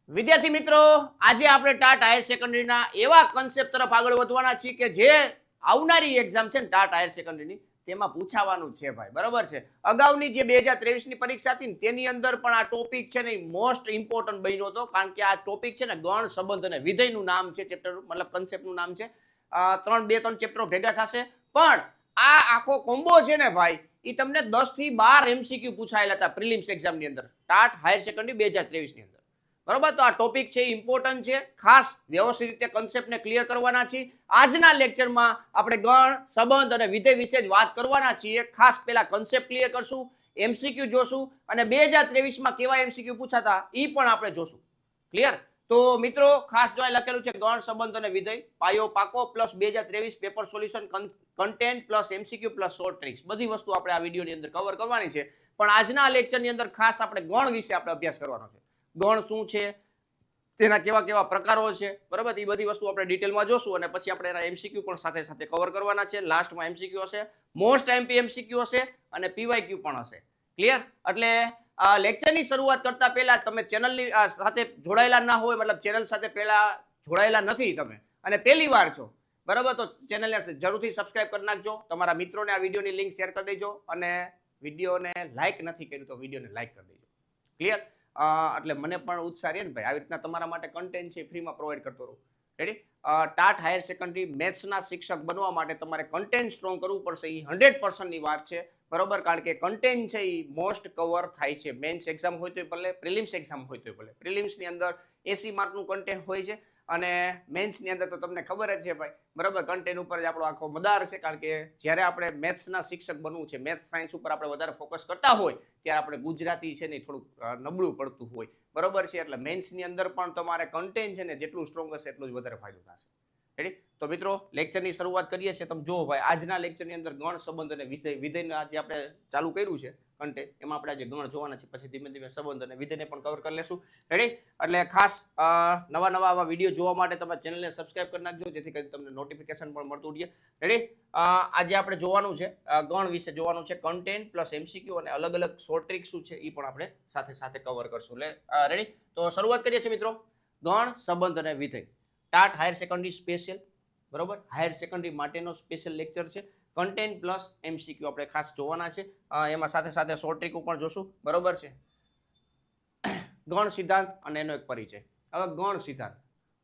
વિદ્યાર્થી મિત્રો, આજે આપણે ટાટ હાયર સેકન્ડરીના એવા કન્સેપ્ટ તરફ આગળ વધવાના છીએ કે જે આવનારી એક્ઝામ છે ને ટાટ હાયર સેકન્ડરીની તેમાં પૂછાવાનું છે ભાઈ. બરોબર છે. અગાઉની જે 2023ની પરીક્ષા હતી ને તેની અંદર પણ આ ટોપિક છે ને મોસ્ટ ઇમ્પોર્ટન્ટ બન્યો હતો, કારણ કે આ ટોપિક છે ને ગણ, સંબંધ અને વિધેયનું નામ છે, ચેપ્ટર મતલબ કન્સેપ્ટનું નામ છે. બે ત્રણ ચેપ્ટરો ભેગા થશે, પણ આ આખો કોમ્બો છે ને ભાઈ, એ તમને 10 થી 12 MCQ પૂછાયેલા હતા પ્રિલિમ્સ એક્ઝામની અંદર, ટાટ હાયર સેકન્ડરી 2023ની અંદર. બરોબર, તો આ ટોપિક છે ઇમ્પોર્ટન્ટ છે, ખાસ વ્યવસ્થિત રીતે કન્સેપ્ટને ક્લિયર કરવાના છીએ. આજના લેક્ચરમાં આપણે ગણ, સંબંધ અને વિધેય વિશે જ વાત કરવાના છીએ. ખાસ પહેલા કન્સેપ્ટ ક્લિયર કરશું, MCQ જોશું અને 2023માં કેવા MCQ પૂછાતા એ પણ આપણે જોશું. ક્લિયર? તો મિત્રો ખાસ જો લખેલું છે ગણ, સંબંધ અને વિધેય, પાયો પાકો plus 2023 paper solution, content plus MCQ plus short tricks, બધી વસ્તુ આપણે આ વિડીયોની અંદર કવર કરવાની છે. પણ આજના લેક્ચરની અંદર ખાસ આપણે ગણ વિશે આપણે અભ્યાસ કરવાનો છે. ગણ શું છે, તેના કેવા કેવા પ્રકારો છે, બરાબર, એ બધી વસ્તુ આપણે ડિટેલમાં જોશું અને પછી આપણે એના MCQ પણ સાથે સાથે કવર કરવાના છે. લાસ્ટમાં MCQ હશે, મોસ્ટ એમપી MCQ હશે અને PYQ પણ હશે. ક્લિયર? એટલે લેક્ચરની શરૂઆત કરતા પહેલા તમે ચેનલની સાથે જોડાયેલા ના હોય, મતલબ ચેનલ સાથે પહેલા જોડાયેલા નથી તમે અને પહેલી વાર છો, બરાબર, તો ચેનલને જરૂરથી સબસ્ક્રાઇબ કરી નાખજો. તમારા મિત્રોને આ વિડીયોની લિંક શેર કરી દેજો અને વિડીયોને લાઇક નથી કર્યું તો વિડીયોને લાઇક કરી દેજો. ક્લિયર? એટલે મને પણ ઉત્સાહ રહે ને ભાઈ, આવી રીતના તમારા માટે કન્ટેન્ટ છે ફ્રીમાં પ્રોવાઈડ કરતો રહું. રેડી? ટાટ હાયર સેકન્ડરી મેથ્સના શિક્ષક બનવા માટે તમારે કન્ટેન્ટ સ્ટ્રોંગ કરવું પડશે, એ 100%ની વાત છે. બરોબર, કારણ કે કન્ટેન્ટ છે એ મોસ્ટ કવર થાય છે. મેન્સ એક્ઝામ હોય તો ભલે, પ્રિલિમ્સ એક્ઝામ હોય તો ભલે. પ્રિલિમ્સની અંદર 80 માર્કનું કન્ટેન્ટ હોય છે અને મેન્સની અંદર તો તમને ખબર જ છે ભાઈ, બરાબર, કન્ટેન્ટ ઉપર જ આપણો આખો મદાર છે. કારણ કે જ્યારે આપણે મેથ્સના શિક્ષક બનવું છે, મેથ્સ સાયન્સ ઉપર આપણે વધારે ફોકસ કરતા હોય ત્યારે આપણે ગુજરાતી છે ને થોડુંક નબળું પડતું હોય, બરોબર છે. એટલે મેન્સની અંદર પણ તમારે કન્ટેન્ટ છે ને જેટલું સ્ટ્રોંગ હશે એટલું જ વધારે ફાયદો થશે. રેડી? તો મિત્રો લેક્ચરની શરૂઆત કરીએ છીએ. તમે જુઓ ભાઈ, આજના લેક્ચરની અંદર ગણ, સંબંધ અને વિધેયના જે આપણે ચાલુ કર્યું છે કન્ટેન્ટ, એમાં આપણે આજે ગણ જોવાના છે, પછી ધીમે ધીમે સંબંધ અને વિધેયને પણ કવર કરી લેશું. રેડી? એટલે ખાસ નવા નવા આવા વિડીયો જોવા માટે તમારા ચેનલને સબસ્ક્રાઇબ કરી નાખજો, જેથી કરીને તમને નોટિફિકેશન પણ મળતું રહે. રેડી? આજે આપણે જોવાનું છે ગણ વિશે જોવાનું છે, કન્ટેન્ટ પ્લસ MCQ અને અલગ અલગ શોર્ટ ટ્રિક શું છે એ પણ આપણે સાથે સાથે કવર કરશું. એટલે રેડી? તો શરૂઆત કરીએ છીએ મિત્રો. ગણ, સંબંધ અને વિધેય, ટાટ હાયર સેકન્ડરી સ્પેશિયલ, બરોબર, હાયર સેકન્ડરી માટેનો સ્પેશિયલ લેક્ચર છે. કન્ટેન્ટ પ્લસ MCQ આપણે ખાસ જોવાના છે, એમાં સાથે સાથે શોર્ટ ટ્રિક પણ જોશું. બરોબર છે. ગણ સિદ્ધાંત અને એનો એક પરિચય. હવે ગણ સિદ્ધાંત,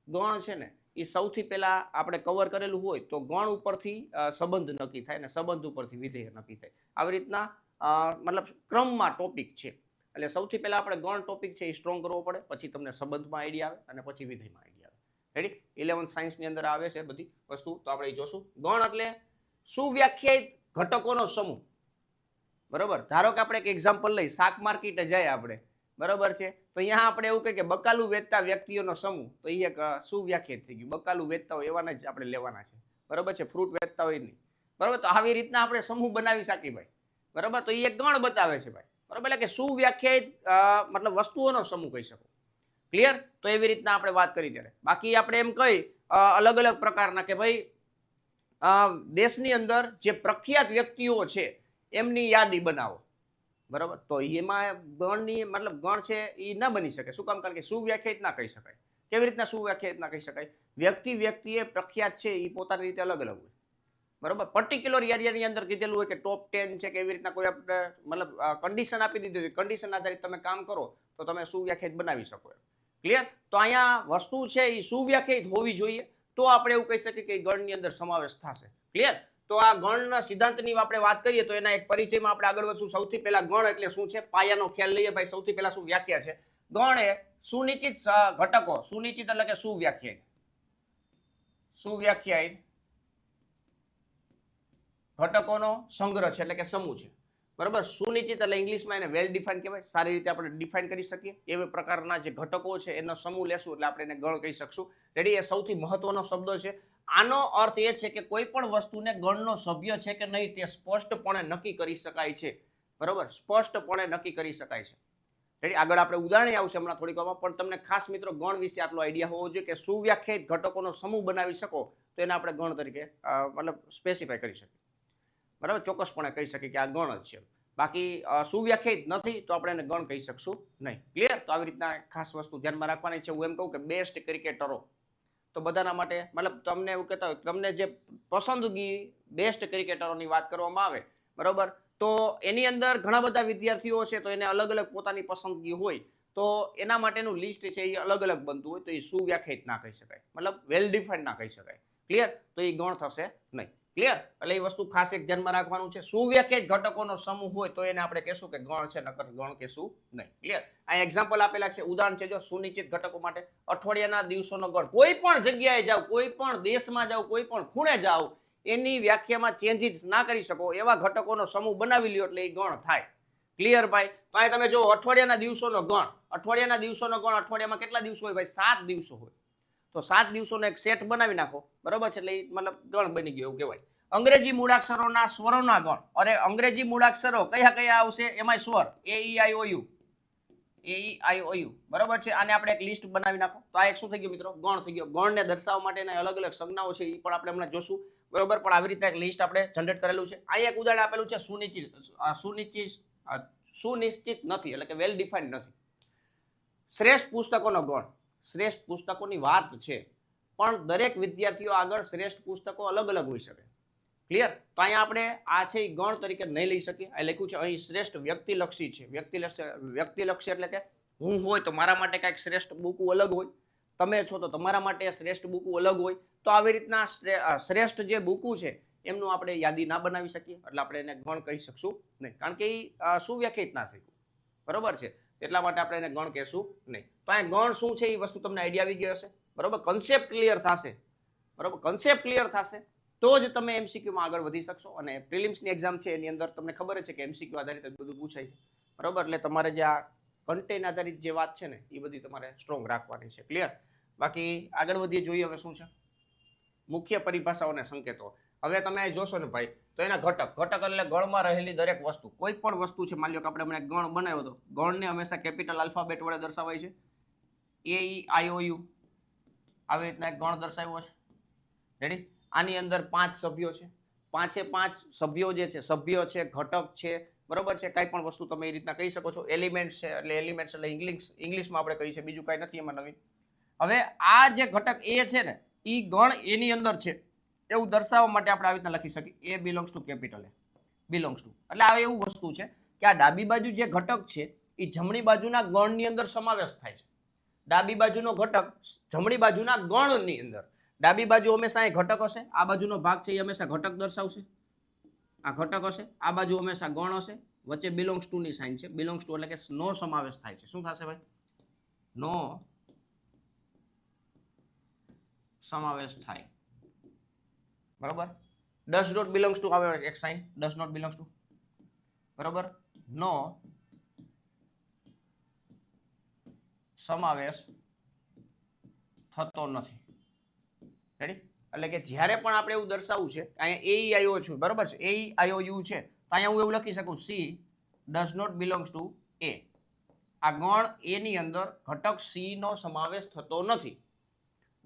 ગણ છે ને એ સૌથી પહેલા આપણે કવર કરેલું હોય તો ગણ ઉપરથી સંબંધ નક્કી થાય અને સંબંધ ઉપરથી વિધેય નક્કી થાય. આવી રીતના મતલબ ક્રમમાં ટોપિક છે. એટલે સૌથી પહેલા આપણે ગણ ટોપિક છે એ સ્ટ્રોંગ કરવો પડે, પછી તમને સંબંધમાં આઈડિયા આવે અને પછી વિધેયમાં આઈડિયા આવે. રેડી? 11th સાયન્સની અંદર આવે છે બધી વસ્તુ, તો આપણે એ જોશું. ગણ એટલે સુવ્યાખ્યાયિત ઘટકોનો સમૂહ. બરોબર, ધારો કે આપણે એક એક્ઝામ્પલ લઈ, શાક માર્કેટે જાય આપણે, બરોબર છે, તો અહીંયા આપણે એવું કહીએ કે બકાલું વેચતા વ્યક્તિઓનો સમૂહ, તો એ એક સુવ્યાખ્યાયિત થઈ ગયું. બકાલું વેચતા હોય એવાને જ આપણે લેવાના છે, બરોબર છે, ફ્રૂટ વેચતા હોય નહીં, બરોબર. તો આવી રીતના આપણે સમૂહ બનાવી શકીએ ભાઈ, બરોબર. તો એ એક ગણ બતાવે છે ભાઈ, બરોબર. એટલે કે સુવ્યાખ્યાયિત મતલબ વસ્તુઓનો સમૂહ કહી શકો. ક્લિયર? તો એવી રીતના આપણે વાત કરી ત્યારે. બાકી આપણે એમ કહી અલગ અલગ પ્રકારના કે ભાઈ દેશની અંદર જે પ્રખ્યાત વ્યક્તિઓ છે એમની યાદી બનાવો, બરોબર. તો એમાં ગણની મતલબ ગણ છે એ ના બની શકે. શું કામ? કારણ કે સુવ્યાખ્યાયિત ના કહી શકાય. કેવી રીતના સુવ્યાખ્યાયિત ના કહી શકાય? વ્યક્તિએ પ્રખ્યાત છે એ પોતાની રીતે અલગ અલગ હોય, બરોબર. પર્ટિક્યુલર એરિયાની અંદર કીધેલું હોય કે ટોપ 10 છે કે એવી રીતના કોઈ આપણે મતલબ કન્ડિશન આપી દીધી હોય, કન્ડિશન આધારિત તમે કામ કરો તો તમે સુવ્યાખ્યાયિત બનાવી શકો. ક્લિયર? તો અહીંયા વસ્તુ છે એ સુવ્યાખ્યાયિત હોવી જોઈએ, તો આપણે એવું કહી શકીએ કે ગણની અંદર સમાવેશ થશે. ક્લિયર? તો આ ગણના સિદ્ધાંતની આપણે વાત કરીએ તો એના એક પરિચયમાં આપણે આગળ વધશું. સૌથી પહેલા ગણ એટલે શું છે, પાયાનો ખ્યાલ લઈએ ભાઈ. સૌથી પહેલા શું વ્યાખ્યા છે? ગણ એ સુનિશ્ચિત ઘટકો, સુનિશ્ચિત એટલે કે સુવ્યાખ્યાયિત ઘટકોનો સંગ્રહ છે, એટલે કે સમૂહ છે, બરાબર. સુનિશ્ચિત એટલે ઇંગ્લિશમાં એને વેલ ડિફાઇન કહેવાય, સારી રીતે આપણે ડિફાઇન કરી શકીએ એવા પ્રકારના જે ઘટકો છે એનો સમૂહ લેશું એટલે આપણે એને ગણ કહી શકશું. રેડી? એ સૌથી મહત્વનો શબ્દ છે. આનો અર્થ એ છે કે કોઈ પણ વસ્તુને ગણનો સભ્ય છે કે નહીં તે સ્પષ્ટપણે નક્કી કરી શકાય છે, બરાબર, સ્પષ્ટપણે નક્કી કરી શકાય છે. રેડી? આગળ આપણે ઉદાહરણ આવશે હમણાં થોડીક વારમાં, પણ તમને ખાસ મિત્રો ગણ વિશે આટલો આઈડિયા હોવો જોઈએ કે સુવ્યાખ્યાયિત ઘટકોનો સમૂહ બનાવી શકો તો એને આપણે ગણ તરીકે મતલબ સ્પેસિફાય કરી શકીએ, બરાબર, ચોક્કસપણે કહી શકીએ કે આ ગણ જ છે. બાકી સુવ્યાખ્યાયિત નથી તો આપણે એને ગણ કહી શકશું નહીં. ક્લિયર? તો આવી રીતના ખાસ વસ્તુ ધ્યાનમાં રાખવાની છે. હું એમ કહું કે બેસ્ટ ક્રિકેટરો તો બધાના માટે મતલબ તમને એવું કહેતા હોય તમને જે પસંદગી બેસ્ટ ક્રિકેટરોની વાત કરવામાં આવે બરોબર, તો એની અંદર ઘણા બધા વિદ્યાર્થીઓ છે તો એને અલગ અલગ પોતાની પસંદગી હોય તો એના માટેનું લિસ્ટ છે એ અલગ અલગ બનતું હોય તો એ સુવ્યાખ્યાયિત ના કહી શકાય, મતલબ વેલ ડિફાઇન્ડ ના કહી શકાય. ક્લિયર? તો એ ગણ થશે નહીં. ક્લિયર? એટલે એ વસ્તુ ખાસ એક ધ્યાનમાં રાખવાનું છે. સુવ્યાખ્યાયિત ઘટકોનો સમૂહ હોય તો એને આપણે કહેશું કે ગણ છે, નકર ગણ કહેશું નહીં. ક્લિયર? આ એક્ઝામ્પલ આપેલા છે, ઉદાહરણ છે જો સુનિશ્ચિત ઘટકો માટે અઠવાડિયાના દિવસોનો ગણ. કોઈ પણ જગ્યાએ જાઓ, કોઈ પણ દેશમાં જાઓ, કોઈ પણ ખૂણે જાઓ, એની વ્યાખ્યામાં ચેન્જીસ ના કરી શકો એવા ઘટકોનો સમૂહ બનાવી લ્યો એટલે એ ગણ થાય. ક્લિયર ભાઈ? તો અહીં તમે જો અઠવાડિયાના દિવસોનો ગણ, અઠવાડિયાના દિવસોનો ગણ, અઠવાડિયામાં કેટલા દિવસો હોય ભાઈ? 7 દિવસો હોય. તો 7 દિવસોનો એક સેટ બનાવી નાખો બરોબર છે, એટલે એ મતલબ ગણ બની ગયો એવું કહેવાય. અંગ્રેજી મૂળાક્ષરોના સ્વરોના ગણ. અરે અંગ્રેજી મૂળાક્ષરો કયા કયા આવશે? એમાં સ્વર એ ઈ આઈ ઓ you, A E I O you બરોબર છે. આને આપણે એક લિસ્ટ બનાવી નાખો તો આ એક શું થઈ ગયું મિત્રો? ગણ થઈ ગયો. ગણને દર્શાવવા માટેના અલગ અલગ સંજ્ઞાઓ છે એ પણ આપણે હમણાં જોશું બરોબર, પણ આવી રીતે એક લિસ્ટ આપણે જનરેટ કરેલું છે. અહીંયા એક ઉદાહરણ આપેલું છે સુનિશ્ચિત નથી એટલે કે વેલ ડિફાઇન્ડ નથી. શ્રેષ્ઠ પુસ્તકોનો ગણ. શ્રેષ્ઠ પુસ્તકોની વાત છે પણ દરેક વિદ્યાર્થીઓ આગળ શ્રેષ્ઠ પુસ્તકો અલગ અલગ હોઈ શકે. ક્લિયર? તો અહીંયા આપણે આ છે ગણ તરીકે નહીં લઈ શકીએ. આ લખ્યું છે અહીં શ્રેષ્ઠ વ્યક્તિલક્ષી છે. વ્યક્તિલક્ષી એટલે કે હું હોય તો મારા માટે કાંઈક શ્રેષ્ઠ બુકું અલગ હોય, તમે છો તો તમારા માટે શ્રેષ્ઠ બુકું અલગ હોય. તો આવી રીતના શ્રેષ્ઠ જે બુકું છે એમનું આપણે યાદી ના બનાવી શકીએ એટલે આપણે એને ગણ કહી શકશું નહીં, કારણ કે એ સુવ્યાખ્યાયિત ના શીખવું બરોબર છે, એટલા માટે આપણે એને ગણ કહેશું નહીં. તો આ ગણ શું છે એ વસ્તુ તમને આઈડિયા આવી ગયો હશે બરોબર. કન્સેપ્ટ ક્લિયર થશે બરોબર, કન્સેપ્ટ ક્લિયર થશે તો જ તમે એમસીક્યુમાં આગળ વધી શકશો. અને પ્રિલિમ્સની એક્ઝામ છે એની અંદર તમને ખબર છે કે એમસીક્યુ આધારિત બધું પૂછાય છે બરોબર, એટલે તમારે જે આ કન્ટેન્ટ આધારિત જે વાત છે ને એ બધી તમારે સ્ટ્રોંગ રાખવાની છે. ક્લિયર? બાકી આગળ વધીએ, જોઈએ હવે શું છે મુખ્ય પરિભાષાઓ અને સંકેતો. હવે તમે જોશો ને ભાઈ તો એના ઘટક, ઘટક એટલે ગણમાં રહેલી દરેક વસ્તુ. કોઈ પણ વસ્તુ છે, માની લો કે આપણે હમણાં ગણ બનાવ્યો હતો, ગણને હંમેશા કેપિટલ આલ્ફાબેટ વડે દર્શાવાય છે. એ ઈ આઈ ઓ યુ આવી રીતના એક ગણ દર્શાવ્યો છે. રેડી? આની અંદર 5 સભ્યો છે. 5 સભ્યો જે છે, સભ્યો છે, ઘટક છે બરોબર છે, કઈ પણ વસ્તુ તમે એ રીતના કહી શકો છો. એલિમેન્ટ્સ છે એટલે એલિમેન્ટ્સ એટલે ઇંગ્લિશમાં આપણે કહી છે, બીજું કાંઈ નથી એમાં નવીન. હવે આ જે ઘટક એ છે ને એ ગણ એની અંદર છે એવું દર્શાવવા માટે આપણે આવી રીતના લખી શકીએ A belongs to capital A belongs to. એટલે આ એવું વસ્તુ છે કે આ ડાબી બાજુ જે ઘટક છે એ જમણી બાજુના ગણની અંદર સમાવેશ થાય છે. ડાબી બાજુનો ઘટક જમણી બાજુના ગણની અંદર. ડાબી બાજુ હંમેશા અહીં ઘટક હશે, આ બાજુનો ભાગ છે એ હંમેશા ઘટક દર્શાવશે, આ ઘટક હશે, આ બાજુ હંમેશા ગણ હશે, વચ્ચે બિલોંગ્સ ટુ ની સાઇન છે. બિલોંગ્સ ટુ એટલે કે નો સમાવેશ થાય છે. શું થશે ભાઈ? નો સમાવેશ થાય બરોબર. ડઝ નોટ બિલોંગ્સ ટુ આવે એક sign, does not belongs to બરોબર, નો સમાવેશ થતો નથી. રેડી? એટલે કે જ્યારે પણ આપણે એવું દર્શાવવું છે અહીંયા એ આઈ ઓ છું બરોબર છે, એ આઈ ઓ યુ છે તો અહીંયા હું એવું લખી શકું C does not belongs to A. આ ગણ એ ની અંદર ઘટક સી નો સમાવેશ થતો નથી.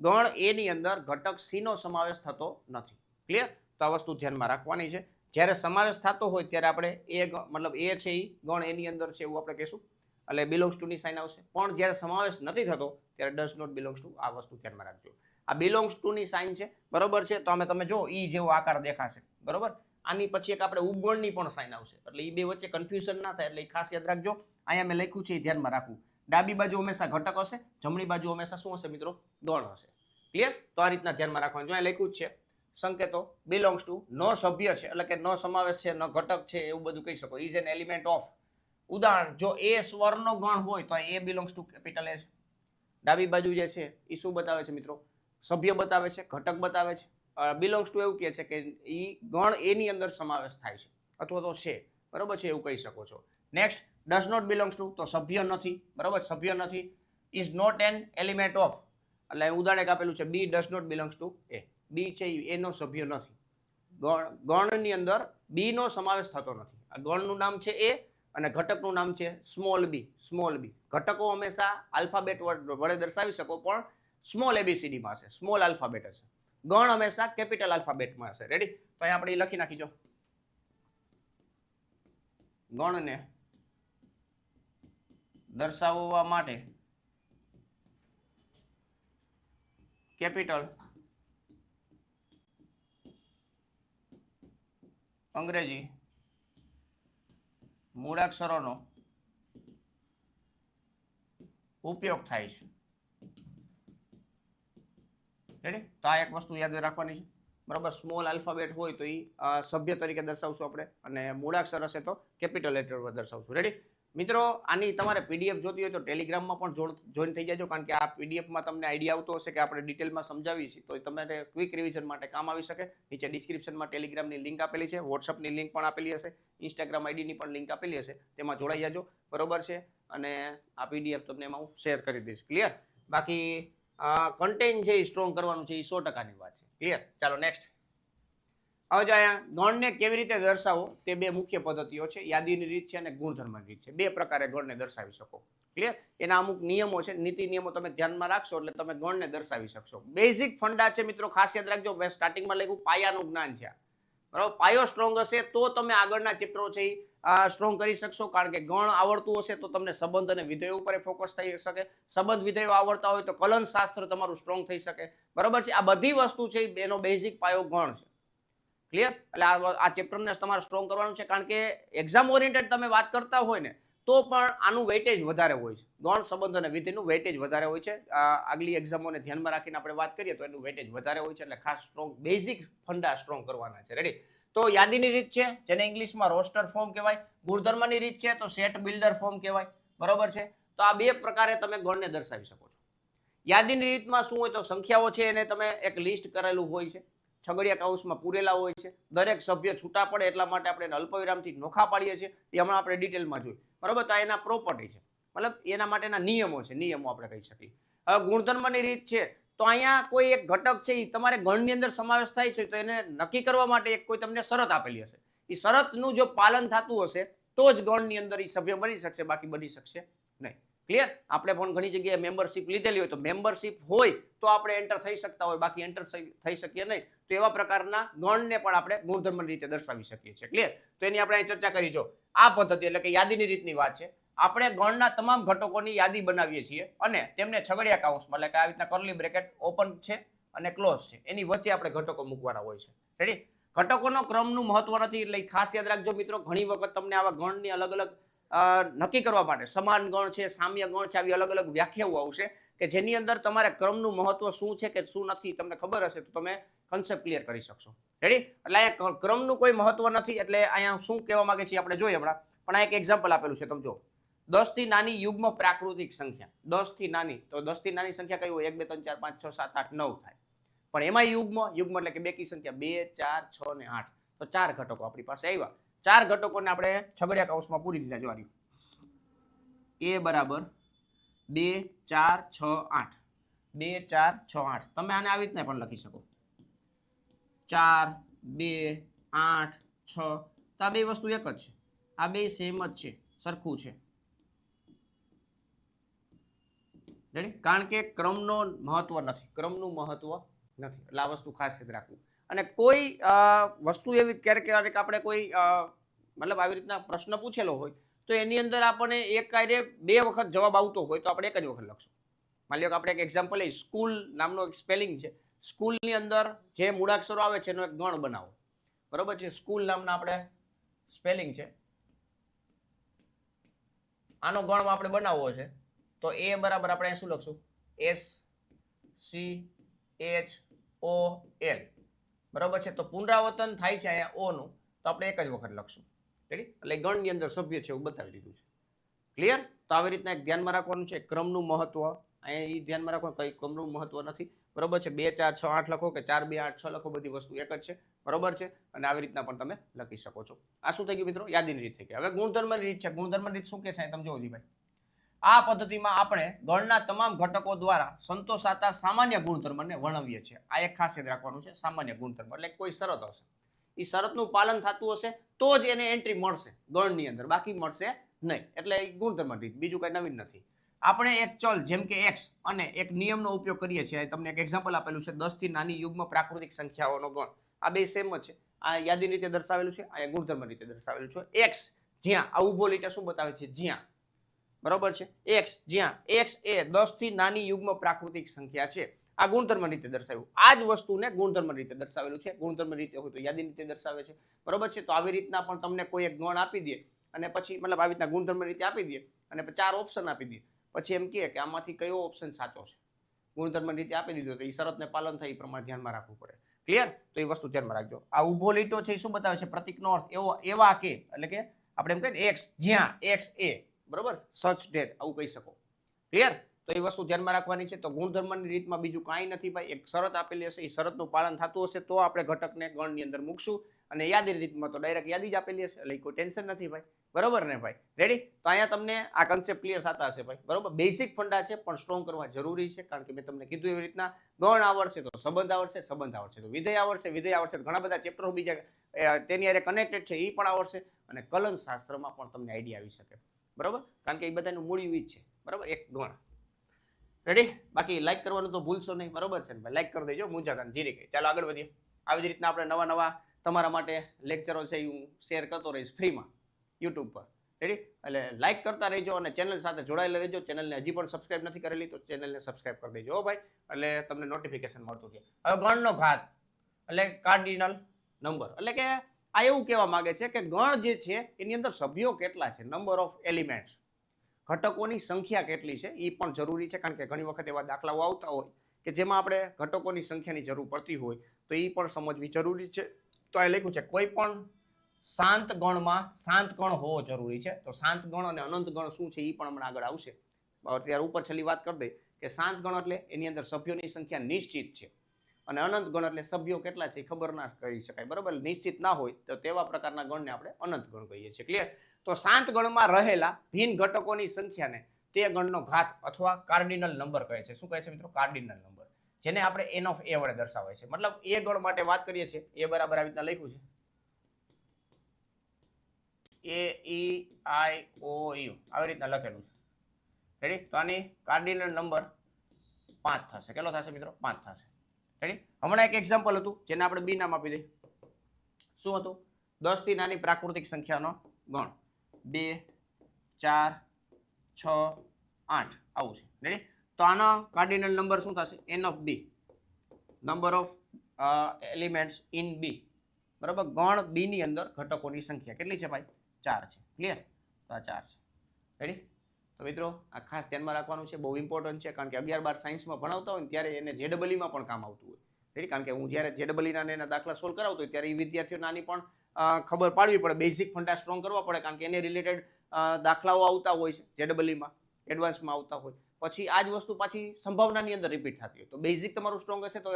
ગણ એ ની અંદર ઘટક સી નો સમાવેશ થતો નથી. ક્લિયર? તો આ વસ્તુ ધ્યાનમાં રાખવાની છે. જ્યારે સમાવેશ થતો હોય ત્યારે આપણે એ મતલબ એ છે એ ગણ એની અંદર છે એવું આપણે કહેશું એટલે બિલોંગ્સ ટુ ની સાઇન આવશે. પણ જ્યારે સમાવેશ નથી થતો ત્યારે ડઝ નોટ બિલોંગ્સ ટુ. આ વસ્તુ ધ્યાનમાં રાખજો. આ બિલોંગ્સ ટુ ની સાઇન છે બરોબર છે, તો તમે જો ઈ જેવો આકાર દેખાશે બરોબર. આની પછી એક આપણે ઉપગણની પણ સાઇન આવશે એટલે એ બે વચ્ચે કન્ફ્યુઝન ના થાય એટલે એ ખાસ યાદ રાખજો. અહીંયા મેં લખ્યું છે એ ધ્યાનમાં રાખવું. ડાબી બાજુ હંમેશા ઘટક હશે, જમણી બાજુ હંમેશા શું હશે મિત્રો? ગણ હશે. ક્લિયર? તો આ રીતના ધ્યાનમાં રાખવાનું. જો અહીંયા લખ્યું જ છે સંકેતો બિલોંગ્સ ટુ, નો સભ્ય છે એટલે કે નો સમાવેશ છે, નો ઘટક છે એવું બધું કહી શકો. Is an element of. ઉદાહરણ, જો એ સ્વરનો ગણ હોય તો એ બિલોંગ્સ ટુ કેપિટલ એ છે. ડાબી બાજુ જે છે એ શું બતાવે છે મિત્રો? સભ્ય બતાવે છે, ઘટક બતાવે છે. બિલોંગ્સ ટુ એવું કહે છે કે એ ગણ એની અંદર સમાવેશ થાય છે અથવા તો છે બરોબર છે એવું કહી શકો છો. Next, does not belongs to તો સભ્ય નથી બરોબર, સભ્ય નથી. Is not an element of એટલે ઉદાહરણ આપેલું છે B does not belongs to A. B છે એનો સભ્ય નથી. ગણની અંદર બી નો સમાવેશ થતો નથી. આ ગણનું નામ છે એ અને ઘટકનું નામ છે સ્મોલ બી. સ્મોલ બી. ઘટકો હંમેશા આલ્ફાબેટ વડે દર્શાવી શકો પણ સ્મોલ એબીસીડીમાં હશે, સ્મોલ આલ્ફાબેટ હશે. ગણ હંમેશા કેપિટલ આલ્ફાબેટમાં હશે. રેડી? તો અહીંયા આપણે લખી નાખીજો ગણને દર્શાવવા માટે કેપિટલ અંગ્રેજી મૂળાક્ષરોનો ઉપયોગ થાય છે. રેડી? તો આ એક વસ્તુ યાદ રાખવાની છે. બરાબર, સ્મોલ આલ્ફાબેટ હોય તો એ સભ્ય તરીકે દર્શાવશું આપણે, અને મૂળાક્ષર હશે તો કેપિટલ લેટર પર દર્શાવશું. રેડી મિત્રો? આની તમારે પીડીએફ જોતી હોય તો ટેલિગ્રામમાં પણ જોઈન થઈ જાજો, કારણ કે આ પીડીએફમાં તમને આઈડિયા આવતો હશે કે આપણે ડિટેલમાં સમજાવીએ છીએ, તો તમારે ક્વિક રિવિઝન માટે કામ આવી શકે. નીચે ડિસ્ક્રિપ્શનમાં ટેલિગ્રામની લિંક આપેલી છે, વોટ્સઅપની લિંક પણ આપેલી હશે, ઇન્સ્ટાગ્રામ આઈડીની પણ લિંક આપેલી હશે, તેમાં જોડાઈ જાજો. બરોબર છે? અને આ પીડીએફ તમને એમાં હું શેર કરી દઈશ. ક્લિયર? બાકી કન્ટેન્ટ છે એ સ્ટ્રોંગ કરવાનું છે, એ 100%ની વાત છે. ક્લિયર? ચાલો નેક્સ્ટ. હવે જો અહીંયા ગણને કેવી રીતે દર્શાવો તે બે મુખ્ય પદ્ધતિઓ છે, યાદીની રીત છે અને ગુણધર્મની રીત છે. બે પ્રકારે ગણને દર્શાવી શકો. ક્લિયર? એના અમુક નિયમો છે, નીતિ નિયમો તમે ધ્યાનમાં રાખશો એટલે તમે ગણને દર્શાવી શકશો. બેઝિક ફંડા છે મિત્રો, ખાસ યાદ રાખજો. મેં સ્ટાર્ટિંગમાં લખ્યું પાયાનું જ્ઞાન છે. બરાબર, પાયો સ્ટ્રોંગ હશે તો તમે આગળના ચેપ્ટરો છે એ સ્ટ્રોંગ કરી શકશો, કારણ કે ગણ આવડતું હશે તો તમને સંબંધ અને વિધેયો ઉપર ફોકસ થઈ શકે. સંબંધ વિધેયો આવડતા હોય તો કલન શાસ્ત્ર તમારું સ્ટ્રોંગ થઈ શકે. બરાબર છે? આ બધી વસ્તુ છે એનો બેઝિક પાયો ગણ છે. ક્લિયર? એટલે આ ચેપ્ટરને તમારે સ્ટ્રોંગ કરવાનું છે, કારણ કે એક્ઝામ ઓરિએન્ટેડ તમે વાત કરતા હોય ને તો પણ આનું વેઇટેજ વધારે હોય છે. ગણ, સંબંધ અને વિધેયનું વેઇટેજ વધારે હોય છે. આગલી એક્ઝામોને ધ્યાનમાં રાખીને આપણે વાત કરીએ તો એનું વેઇટેજ વધારે હોય છે, એટલે ખાસ સ્ટ્રોંગ બેઝિક ફંડા સ્ટ્રોંગ કરવાના છે. રેડી? તો યાદીની રીત છે જેને ઇંગ્લિશમાં રોસ્ટર ફોર્મ કહેવાય. ગુણધર્મની રીત છે તો સેટ બિલ્ડર ફોર્મ કહેવાય. બરોબર છે? તો આ બે પ્રકારે તમે ગણને દર્શાવી શકો છો. યાદીની રીતમાં શું હોય તો સંખ્યાઓ છે એને તમે એક લિસ્ટ કરેલું હોય છે, છગડિયા કૌંસમાં પૂરેલા હોય છે. દરેક સભ્ય છૂટા પડે એટલા માટે આપણે અલ્પવિરામથી નોખા પાડીએ છીએ. એ હમણાં આપણે ડિટેલમાં જોયું. બરોબર? તો એના પ્રોપર્ટી છે, મતલબ એના માટેના નિયમો છે, નિયમો આપણે કહી શકીએ. હવે ગુણધર્મની રીત છે તો અહીંયા કોઈ એક ઘટક છે એ તમારે ગણની અંદર સમાવેશ થાય છે, તો એને નક્કી કરવા માટે એક કોઈ તમને શરત આપેલી હશે. એ શરતનું જો પાલન થતું હશે તો જ ગણની અંદર એ સભ્ય બની શકશે, બાકી બની શકશે નહીં. ક્લિયર? આપણે પણ ઘણી જગ્યાએ મેમ્બરશિપ લીધેલી હોય તો મેમ્બરશિપ હોય તો આપણે એન્ટર થઈ શકતા હોય, બાકી એન્ટર થઈ શકીએ નહીં. તો એવા પ્રકારના ગણને પણ આપણે ગુણધર્મની રીતે દર્શાવી શકીએ છીએ. ક્લિયર? તો એની આપણે ચર્ચા કરી. જો આ પદ્ધતિ એટલે કે યાદીની રીતની વાત છે, આપણે ગણના તમામ ઘટકોની યાદી બનાવીએ છીએ અને તેમને છગડિયા કૌંસમાં, એટલે કે આવી રીતના કર્લી બ્રેકેટ ઓપન છે અને ક્લોઝ છે, એની વચ્ચે આપણે ઘટકો મૂકવાના હોય છે. રેડી? ઘટકોનો ક્રમનું મહત્વ નથી, એટલે ખાસ યાદ રાખજો મિત્રો. ઘણી વખત તમને આવા ગણની અલગ અલગ નક્કી કરવા માટે સમાન ગણ છે, સામ્ય ગણ છે, આવી અલગ અલગ વ્યાખ્યાઓ આવશે કે જેની અંદર તમારે ક્રમનું મહત્વ શું છે કે શું નથી તમને ખબર હશે તો તમે કન્સેપ્ટ ક્લિયર કરી શકશો. રેડી? એટલે અહીંયા ક્રમનું કોઈ મહત્વ નથી. એટલે અહીંયા શું કહેવા માંગે છે આપણે જોઈએ હમણાં, પણ આ એક એક્ઝામ્પલ આપેલું છે. તમે જો 10 થી નાની યુગ્મ પ્રાકૃતિક સંખ્યા, 10 થી નાની, તો 10 થી નાની સંખ્યા કઈ હોય? 1 2 3 4 5 6 7 8 9 થાય. પણ એમાં યુગ્મ એટલે કે બેકી સંખ્યા 2 4 6 ને 8, તો 4 ઘટકો આપણી પાસે આવ્યા. 4 ઘટકોને આપણે છગડિયા કૌંસમાં પૂરી દીધા. જો એ બરાબર 2 4 6 8, 2 4 6 8. તમે આને આવી રીતના પણ લખી શકો, 4 2 8 6. તો આ બે વસ્તુ એક જ છે, આ બે સેમ જ છે, સરખું છે. રેડી? કારણ કે ક્રમનો મહત્વ નથી, ક્રમનું મહત્વ નથી. એટલે આ વસ્તુ ખાસ યાદ રાખવું. અને કોઈ વસ્તુ એવી ક્યારેક આપણે કોઈ મતલબ આવી રીતના પ્રશ્ન પૂછેલો હોય તો એની અંદર આપણને એક કાર્ય બે વખત જવાબ આવતો હોય તો આપણે એક જ વખત લખશું. માની લો કે આપણે એક એક્ઝામ્પલ લઈએ, સ્કૂલ નામનો એક સ્પેલિંગ છે. સ્કૂલની અંદર જે મૂળાક્ષરો આવે છે એનો એક ગણ બનાવો. બરોબર છે? સ્કૂલ નામના આપણે સ્પેલિંગ છે, આનો ગણ આપણે બનાવવો છે. તો એ બરાબર આપણે શું લખશું? SCHOL. બરાબર છે? તો પુનરાવર્તન થાય છે અહીંયા ઓ નું, તો આપણે એક જ વખત લખશું. રેડી? એટલે ગણની અંદર સભ્ય છે એવું બતાવી દીધું છે. ક્લિયર? તો આવી રીતના એક ધ્યાનમાં રાખવાનું છે, ક્રમનું મહત્વ. અહીંયા એ ધ્યાનમાં રાખવાનું, કઈ ક્રમનું મહત્વ નથી. બરોબર છે? 2 4 6 8 લખો કે 4 2 8 6 લખો, બધી વસ્તુ એક જ છે. બરોબર છે? અને આવી રીતના પણ તમે લખી શકો છો. આ શું થઈ ગયું મિત્રો? યાદીની રીત થઈ ગઈ. હવે ગુણધર્મની રીત છે. ગુણધર્મની રીત શું કે છે તમે જોવો ભાઈ. આ પદ્ધતિમાં આપણે ગણના તમામ ઘટકો દ્વારા સંતોષાતા સામાન્ય ગુણધર્મને વર્ણવીએ છીએ. આ એક ખાસ યાદ રાખવાનું છે, સામાન્ય ગુણધર્મ એટલે કોઈ શરત હશે, એ શરતનું પાલન થતું હશે તો જ એને એન્ટ્રી મળશે ગણની અંદર, બાકી મળશે નહીં. એટલે એ ગુણધર્મ રીત, બીજું કઈ નવીન નથી. આપણે એક ચલ જેમ કે x અને એક નિયમનો ઉપયોગ કરીએ છીએ. તમને એક એક્ઝામ્પલ આપેલું છે, 10 થી નાની યુગ્મ પ્રાકૃતિક સંખ્યાઓનો ગણ. આ બે સેમ જ છે. આ યાદી રીતે દર્શાવેલું છે, આ ગુણધર્મ રીતે દર્શાવેલું છે. x જ્યાં આ ઊભો લીટા શું બતાવે છે? જ્યાં, બરોબર છે. x જ્યાં x એ 10 થી નાની યુગ્મ પ્રાકૃતિક સંખ્યા છે. આ ગુણધર્મ રીતે દર્શાવ્યું. આ જ વસ્તુને ગુણધર્મ રીતે દર્શાવેલું છે. ગુણધર્મ રીતે હોય તો યાદી રીતે દર્શાવે છે, બરોબર છે. તો આવી રીતના પણ તમને કોઈ એક ગણ આપી દે અને પછી મતલબ આવી રીતના ગુણધર્મ રીતે આપી દે અને 4 ઓપ્શન આપી દે, પછી એમ કહે કે આમાંથી કયો ઓપ્શન સાચો છે. ગુણધર્મ રીતે આપી દીધો તો એ શરતને પાલન થાય એ પ્રમાણે ધ્યાનમાં રાખવું પડે. ક્લિયર? તો એ વસ્તુ ધ્યાનમાં રાખજો. આ ઊભો લીટો છે એ શું બતાવે છે? પ્રતીકનો અર્થ એવા કે, એટલે કે આપણે એમ કહીએ ને x જ્યાં x એ, બરોબર, સચ ડેટ આવું કહી શકો. ક્લિયર? તો એ વસ્તુ ધ્યાનમાં રાખવાની છે. તો ગુણધર્મની રીતમાં બીજું કાંઈ નથી ભાઈ. એક શરત આપેલી હશે, એ શરતનું પાલન થતું હશે તો આપણે ઘટકને ગણની અંદર મૂકશું, અને યાદી રીતમાં તો ડાયરેક્ટ યાદી જ આપેલી હશે, એટલે કોઈ ટેન્શન નથી ભાઈ. બરોબર ને ભાઈ? રેડી? તો અહીંયા તમને આ કન્સેપ્ટ ક્લિયર થતા હશે ભાઈ. બરોબર, બેઝિક ફંડા છે પણ સ્ટ્રોંગ કરવા જરૂરી છે, કારણ કે મેં તમને કીધું એવી રીતના ગણ આવડશે તો સંબંધ આવડશે, સંબંધ આવડશે તો વિધેય આવડશે, વિધેય આવડશે તો ઘણા બધા ચેપ્ટરો બીજા તેની હારે કનેક્ટેડ છે એ પણ આવડશે, અને કલન શાસ્ત્રમાં પણ તમને આઈડિયા આવી શકે. બરોબર, કારણ કે એ બધાનું મૂળિયું ઈ જ છે. બરોબર, એક ગણ. રેડી? બાકી લાઈક કરવાનું તો ભૂલશો નહીં, બરોબર છે ને ભાઈ? લાઈક કરી દેજો, મૂંઝાતા જીરી કઈ. ચાલો આગળ વધીએ. આવી જ રીતના આપણે નવા તમારા માટે લેક્ચરો છે હું શેર કરતો રહીશ ફ્રીમાં યુટ્યુબ પર. રેડી? એટલે લાઈક કરતા રહેજો અને ચેનલ સાથે જોડાયેલા રહેજો. ચેનલને હજી પણ સબસ્ક્રાઇબ નથી કરેલી તો ચેનલને સબસ્ક્રાઇબ કરી દેજો હો ભાઈ, એટલે તમને નોટિફિકેશન મળતું રહે. હવે ગણનો ઘાત એટલે કાર્ડિનલ નંબર, એટલે કે આ એવું કહેવા માંગે છે કે ગણ જે છે એની અંદર સભ્યો કેટલા છે, નંબર ઓફ એલિમેન્ટ્સ, ઘટકોની સંખ્યા કેટલી છે એ પણ જરૂરી છે. કારણ કે ઘણી વખત એવા દાખલાઓ આવતા હોય કે જેમાં આપણે ઘટકોની સંખ્યાની જરૂર પડતી હોય તો એ પણ સમજવી જરૂરી છે. તો આ લખ્યું છે કોઈ પણ શાંત ગણમાં શાંત ગણ હોવો જરૂરી છે. તો શાંત ગણ અને અનંત ગણ શું છે એ પણ હમણાં આગળ આવશે. અત્યારે ઉપર છેલ્લી વાત કરી દઈ કે શાંત ગણ એટલે એની અંદર સભ્યોની સંખ્યા નિશ્ચિત છે, અને અનંત ગણ એટલે સભ્યો કેટલા છે એ ખબર ના કરી શકાય. બરોબર, નિશ્ચિત ના હોય તો તેવા પ્રકારના ગણને આપણે અનંત ગણ કહીએ છીએ. ક્લિયર? તો શાંત ગણમાં રહેલા ભિન્ન ઘટકોની સંખ્યાને તે ગણનો ઘાત અથવા કાર્ડિનલ નંબર કહે છે. શું કહે છે મિત્રો? કાર્ડિનલ નંબર, જેને આપણે n ઓફ a વડે દર્શાવાય છે. મતલબ એ ગણ માટે વાત કરીએ છીએ એ બરાબર આવી રીતના લખ્યું છે AEIOU, આવી રીતના લખેલું છે. રેડી? તો આની કાર્ડિનલ નંબર 5 થશે. કેટલો થશે મિત્રો? 5 થશે. રેડી? હમણાં એક એક્ઝામ્પલ હતું જેને આપણે બી નામ આપી દઈએ. શું હતું? 10 થી નાની પ્રાકૃતિક સંખ્યાનો ગણ 2 4 6 8 આવું છે. રેડી? તો આનો કાર્ડિનલ નંબર શું થશે? n of b, number of elements in b. બરાબર, ગણ b ની અંદર ઘટકોની સંખ્યા કેટલી છે ભાઈ? 4 છે. ક્લિયર? તો આ 4 છે. રેડી? તો મિત્રો આ ખાસ ધ્યાનમાં રાખવાનું છે, બહુ ઇમ્પોર્ટન્ટ છે, કારણ કે 11-12 સાયન્સમાં ભણાવતા હોય ને ત્યારે એને જેડબલઈમાં પણ કામ આવતું હોય. રેડી? કારણ કે હું જ્યારે જેડબલઈના એના દાખલા સોલ્વ કરાવતો હોય ત્યારે એ વિદ્યાર્થીઓને આની પણ ખબર પાડવી પડે, બેઝિક ફંડા સ્ટ્રોંગ કરવા પડે, કારણ કે એને રિલેટેડ દાખલાઓ આવતા હોય છે જેડબલઈમાં, એડવાન્સમાં આવતા હોય. પછી આ જ વસ્તુ પાછી સંભાવનાની અંદર રિપીટ થતી હોય. તો બેઝિક તમારું સ્ટ્રોંગ હશે તો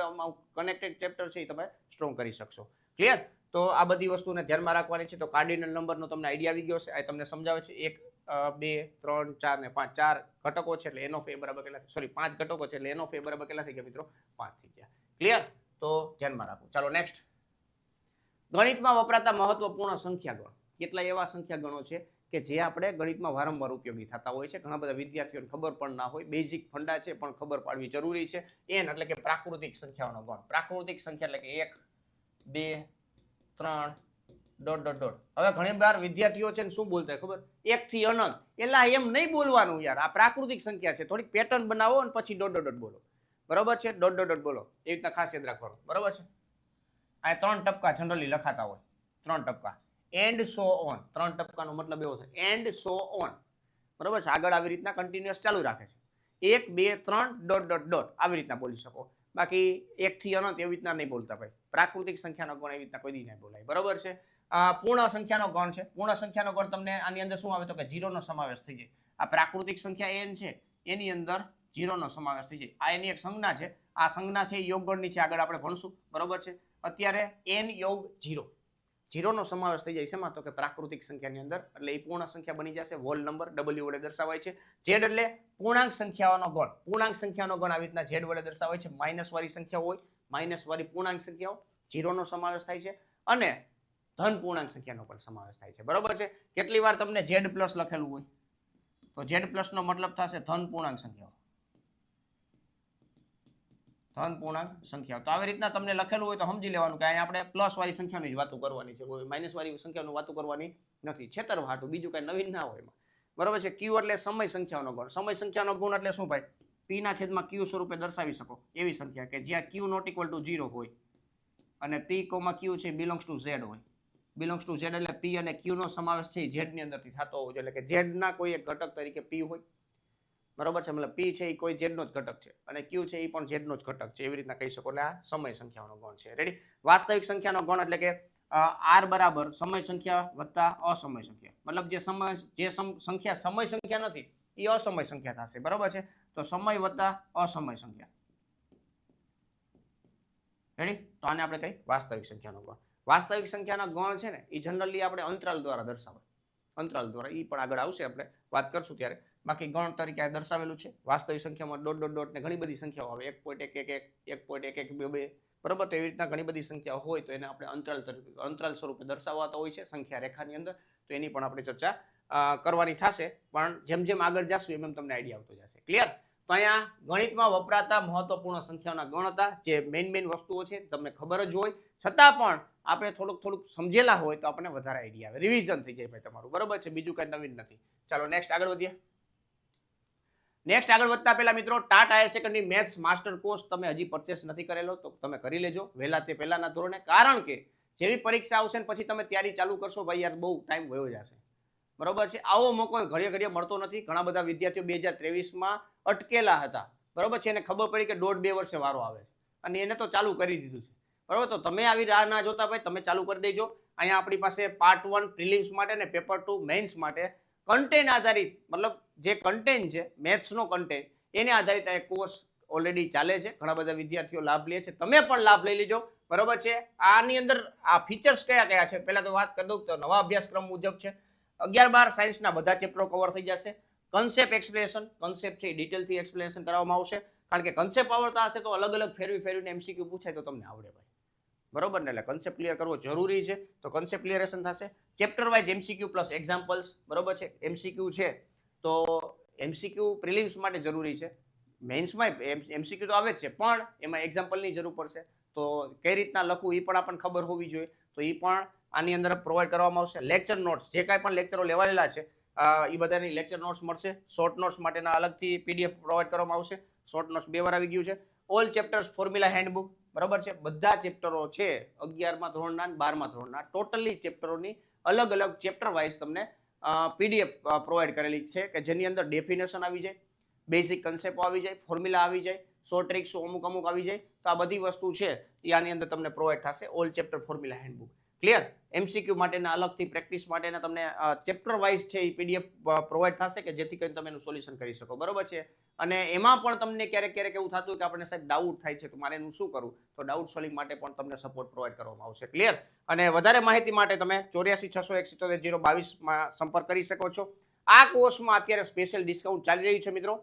કનેક્ટેડ ચેપ્ટર છે એ તમે સ્ટ્રોંગ કરી શકશો. ક્લિયર? તો આ બધી વસ્તુને ધ્યાનમાં રાખવાની છે. તો કાર્ડિનલ નંબરનો તમને આઈડિયા આવી ગયો છે. આ તમને સમજાવે છે 1 2 3 4 ને 5, 4 ઘટકો છે એટલે n ઓફ a બરાબર કેટલા, સોરી 5 ઘટકો છે એટલે n ઓફ a બરાબર કેટલા થઈ ગયા મિત્રો? 5 થઈ ગયા. ક્લિયર? તો ધ્યાનમાં રાખો. ચાલો નેક્સ્ટ. ગણિતમાં વપરાતા મહત્વપૂર્ણ સંખ્યા ગણ. કેટલા એવા સંખ્યા ગણો છે કે જે આપણે ગણિતમાં વારંવાર ઉપયોગી થતા હોય છે, ઘણા બધા વિદ્યાર્થીઓને ખબર પણ ના હોય. બેઝિક ફંડા છે પણ ખબર પાડવી જરૂરી છે. n એટલે કે પ્રાકૃતિક સંખ્યાઓનો ગણ. પ્રાકૃતિક સંખ્યા એટલે કે 1 2 3 ડોટ ડોટ ડોટ. હવે ઘણી વાર વિદ્યાર્થીઓ છે ને શું બોલતા ખબર? 1 થી અનંત. એલા એમ નહીં બોલવાનું યાર, આ પ્રાકૃતિક સંખ્યા છે, થોડીક પેટર્ન બનાવો અને પછી ડોટ ડોટ ડોટ બોલો. બરોબર છે? ડોટ ડોટ ડોટ બોલો, એ રીતના ખાસ યાદ રાખવાનું. બરોબર છે? આ 3 ટપકા જનરલી લખાતા હોય, 3 ટપકા, એન્ડ સો ઓન. 3 ટપકાનો મતલબ એવો થાય એન્ડ સો ઓન. બરોબર છે? આગળ આવી રીતના કન્ટિન્યુઅસ ચાલુ રાખે છે. 1 2 3 ડોટ ડોટ ડોટ આવી રીતના બોલી શકો. બાકી 1 થી અનંત એવી રીતના નહીં બોલતા ભાઈ. પ્રાકૃતિક સંખ્યાનો ગણ એવી રીતના કોઈ દી નહીં બોલાય. બરોબર છે? પૂર્ણ સંખ્યાનો ગણ છે. પૂર્ણ સંખ્યાનો ગણ તમને આની અંદર શું આવે તો કે 0 નો સમાવેશ થઈ જાય. આ પ્રાકૃતિક સંખ્યા n છે એની અંદર 0 નો સમાવેશ થઈ જાય. આ એની એક સંજ્ઞા છે. આ સંજ્ઞા છે યોગ ગણની છે, આગળ આપણે ભણશું. બરોબર છે? અત્યારે n યોગ 0, 0 નો સમાવેશ થઈ જાય શેમાં તો કે પ્રાકૃતિક સંખ્યાની અંદર. એટલે એ પૂર્ણ સંખ્યા બની જશે. હોલ નંબર w વડે દર્શાવાય છે. z એટલે પૂર્ણાંક સંખ્યાઓનો ગણ. પૂર્ણાંક સંખ્યાનો ગણ આવી રીતના z વડે દર્શાવાય છે. માઇનસ વાળી સંખ્યા હોય, માઇનસ વાળી પૂર્ણાંક સંખ્યાઓ, 0 નો સમાવેશ થાય છે. અને ધન પૂર્ણાંક સંખ્યાનો પણ સમાવેશ થાય છે. બરોબર છે? કેટલી વાર તમને z પ્લસ લખેલું હોય તો z પ્લસ નો મતલબ થશે ધન પૂર્ણાંક સંખ્યાઓ. ધન પૂર્ણાંક સંખ્યાઓ. તો આવી રીતના તમને લખેલું હોય તો સમજી લેવાનું કે અહીંયા આપણે પ્લસ વાળી સંખ્યાની જ વાતો કરવાની છે, કોઈ માઇનસ વાળી સંખ્યાની વાતો કરવાની નથી. છેતરવાટું બીજું કઈ નવીન ના હોય એમાં. બરોબર છે. ક્યુ એટલે સમય સંખ્યાનો ગુણ. સમય સંખ્યાનો ગુણ એટલે શું ભાઈ? પી ના છેદમાં ક્યુ સ્વરૂપે દર્શાવી શકો એવી સંખ્યા કે જ્યાં ક્યુ નોટ ઇક્વલ ટુ 0 હોય અને પી કોમા ક્યુ છે બિલોંગ્સ ટુ ઝેડ હોય. બિલોંગ્સ ટુ ઝેડ એટલે પી અને ક્યુ નો સમાવેશ છે ઝેડ ની અંદરથી થતો હોવો જોઈએ, એટલે કે ઝેડ ના કોઈ એક ઘટક તરીકે પી હોય. બરોબર છે. મતલબ પી છે એ કોઈ ઝેડ નો જ ઘટક છે અને ક્યુ છે એ પણ ઝેડ નો જ ઘટક છે, એવી રીતના કહી શકો. એટલે આ સમય સંખ્યાનો ગુણ છે. રેડી. વાસ્તવિક સંખ્યાનો ગુણ એટલે કે આર બરાબર સમય સંખ્યા વત્તા અસમય સંખ્યા. મતલબ જે સંખ્યા સમય સંખ્યા નથી એ અસમય સંખ્યા થશે. બરોબર છે. તો સમય વત્તા અસમય સંખ્યા. રેડી. તો આને આપણે કઈ વાસ્તવિક સંખ્યાનો ગુણ. વાસ્તવિક સંખ્યાના ગુણ છે ને એ જનરલી આપણે અંતરાલ દ્વારા દર્શાવાય. અંતરાલ દ્વારા એ પણ આગળ આવશે, આપણે વાત કરશું ત્યારે. બાકી ગણ તરીકે દર્શાવેલું છે. વાસ્તવિક સંખ્યામાં ડોટ ડોટ ડોટ ને ઘણી બધી સંખ્યાઓ આવે, 1.111 1.112. બરોબર. તો એવી રીતના ઘણી બધી સંખ્યાઓ હોય તો એને આપણે અંતરાલ સ્વરૂપે દર્શાવતા હોય છે સંખ્યા રેખાની અંદર. તો એની પણ આપણે ચર્ચા કરવાની થશે, પણ જેમ જેમ આગળ જશું એમ તમને આઈડિયા આવતો જશે. ક્લિયર. તો અહીંયા ગણિતમાં વપરાતા મહત્વપૂર્ણ સંખ્યાઓના ગણ હતા, જે મેઇન વસ્તુઓ છે તમને ખબર જ હોય, છતાં પણ આપણે થોડુંક સમજેલા હોય તો આપણને વધારે આઈડિયા આવે, રિવિઝન થઈ જાય ભાઈ તમારું. બરોબર છે. બીજું કઈ નવીન નથી. ચાલો નેક્સ્ટ આગળ વધીએ. નેક્સ્ટ આગળ વધતા પહેલા મિત્રો, TAT higher secondary maths master course તમે હજી પરચેસ નથી કરેલો તો તમે કરી લેજો વહેલા તે પહેલાના ધોરણે, કારણ કે જેવી પરીક્ષા આવશે ને પછી તમે તૈયારી ચાલુ કરશો ભાઈ યાર બહુ ટાઈમ વયો જશે. બરોબર છે. આવો મોકો ઘડીએ મળતો નથી. ઘણા બધા વિદ્યાર્થીઓ 2023માં અટકેલા હતા. બરોબર છે. એને ખબર પડી કે 1.5-2 વર્ષે વારો આવે છે અને એને તો ચાલુ કરી દીધું છે. બરોબર. તો તમે આવી રાહ ના જોતા ભાઈ, તમે ચાલુ કરી દેજો. અહીંયા આપણી પાસે પાર્ટ 1 પ્રિલિમ્સ માટે ને પેપર 2 મેઇન્સ માટે કન્ટેન્ટ આધારિત, મતલબ જે કન્ટેન્ટ છે મેથ્સનો કન્ટેન્ટ, એને આધારિત આ કોર્સ ઓલરેડી ચાલે છે. ઘણા બધા વિદ્યાર્થીઓ લાભ લે છે, તમે પણ લાભ લઈ લેજો. બરોબર છે. આની અંદર આ ફીચર્સ કયા કયા છે પહેલા તો વાત કરી દઉં તો નવા અભ્યાસક્રમ મુજબ છે 11-12 સાયન્સના બધા ચેપ્ટરો કવર થઈ જશે. કન્સેપ્ટ એક્સપ્લેનેશન, કન્સેપ્ટ છે ડિટેલથી એક્સપ્લેનેશન કરવામાં આવશે, કારણ કે કન્સેપ્ટ આવડતા હશે તો અલગ અલગ ફેરવીને એમસીક્યુ પૂછાય તો તમને આવડે ભાઈ. બરોબર ને. એટલે કન્સેપ્ટ ક્લિયર કરવો જરૂરી છે, તો કન્સેપ્ટ ક્લિયરેશન થશે. Chapter wise MCQ plus examples. બરોબર છે. એમસીક્યુ છે તો એમસીક્યુ પ્રિલિમ્સ માટે જરૂરી છે, મેઇન્સમાં એમસીક્યુ તો આવે જ છે, પણ એમાં એક્ઝામ્પલની જરૂર પડશે. તો કઈ રીતના લખવું એ પણ આપણને ખબર હોવી જોઈએ, તો એ પણ આની અંદર પ્રોવાઈડ કરવામાં આવશે. લેક્ચર નોટ્સ, જે કાંઈ પણ લેક્ચરો લેવાયેલા છે એ બધાની લેક્ચર નોટ્સ મળશે. શોર્ટ નોટ્સ માટેના અલગથી પીડીએફ પ્રોવાઈડ કરવામાં આવશે. શોર્ટ નોટ્સ 2 વાર આવી ગયું છે. All chapters formula handbook. બરોબર છે. બધા ચેપ્ટરો છે 11મા ધોરણના 12મા ધોરણના ટોટલી ચેપ્ટરોની અલગ અલગ ચેપ્ટર વાઇઝ તમને પીડીએફ પ્રોવાઈડ કરેલી છે, કે જેની અંદર ડેફિનેશન આવી જાય, બેઝિક કન્સેપ્ટ આવી જાય, ફોર્મ્યુલા આવી જાય, શોર્ટ ટ્રિક્સ અમુક આવી જાય. તો આ બધી વસ્તુ છે એ આની અંદર તમને પ્રોવાઈડ થશે. All chapter formula handbook. Clear. MCQ માટેના અલગથી પ્રેક્ટિસ માટેના તમને ચેપ્ટર વાઇઝ છે એ પીડીએફ પ્રોવાઈડ થશે, કે જેથી કરીને તમે એનું સોલ્યુશન કરી શકો. બરોબર છે. અને એમાં પણ તમને ક્યારેક એવું થતું કે આપણે સાહેબ ડાઉટ થાય છે કે મારે એનું શું કરવું, તો ડાઉટ સોલ્વિંગ માટે પણ તમને સપોર્ટ પ્રોવાઈડ કરવામાં આવશે. ક્લિયર. અને વધારે માહિતી માટે તમે 84 671 022માં સંપર્ક કરી શકો છો. આ કોર્સમાં અત્યારે સ્પેશિયલ ડિસ્કાઉન્ટ ચાલી રહ્યું છે મિત્રો.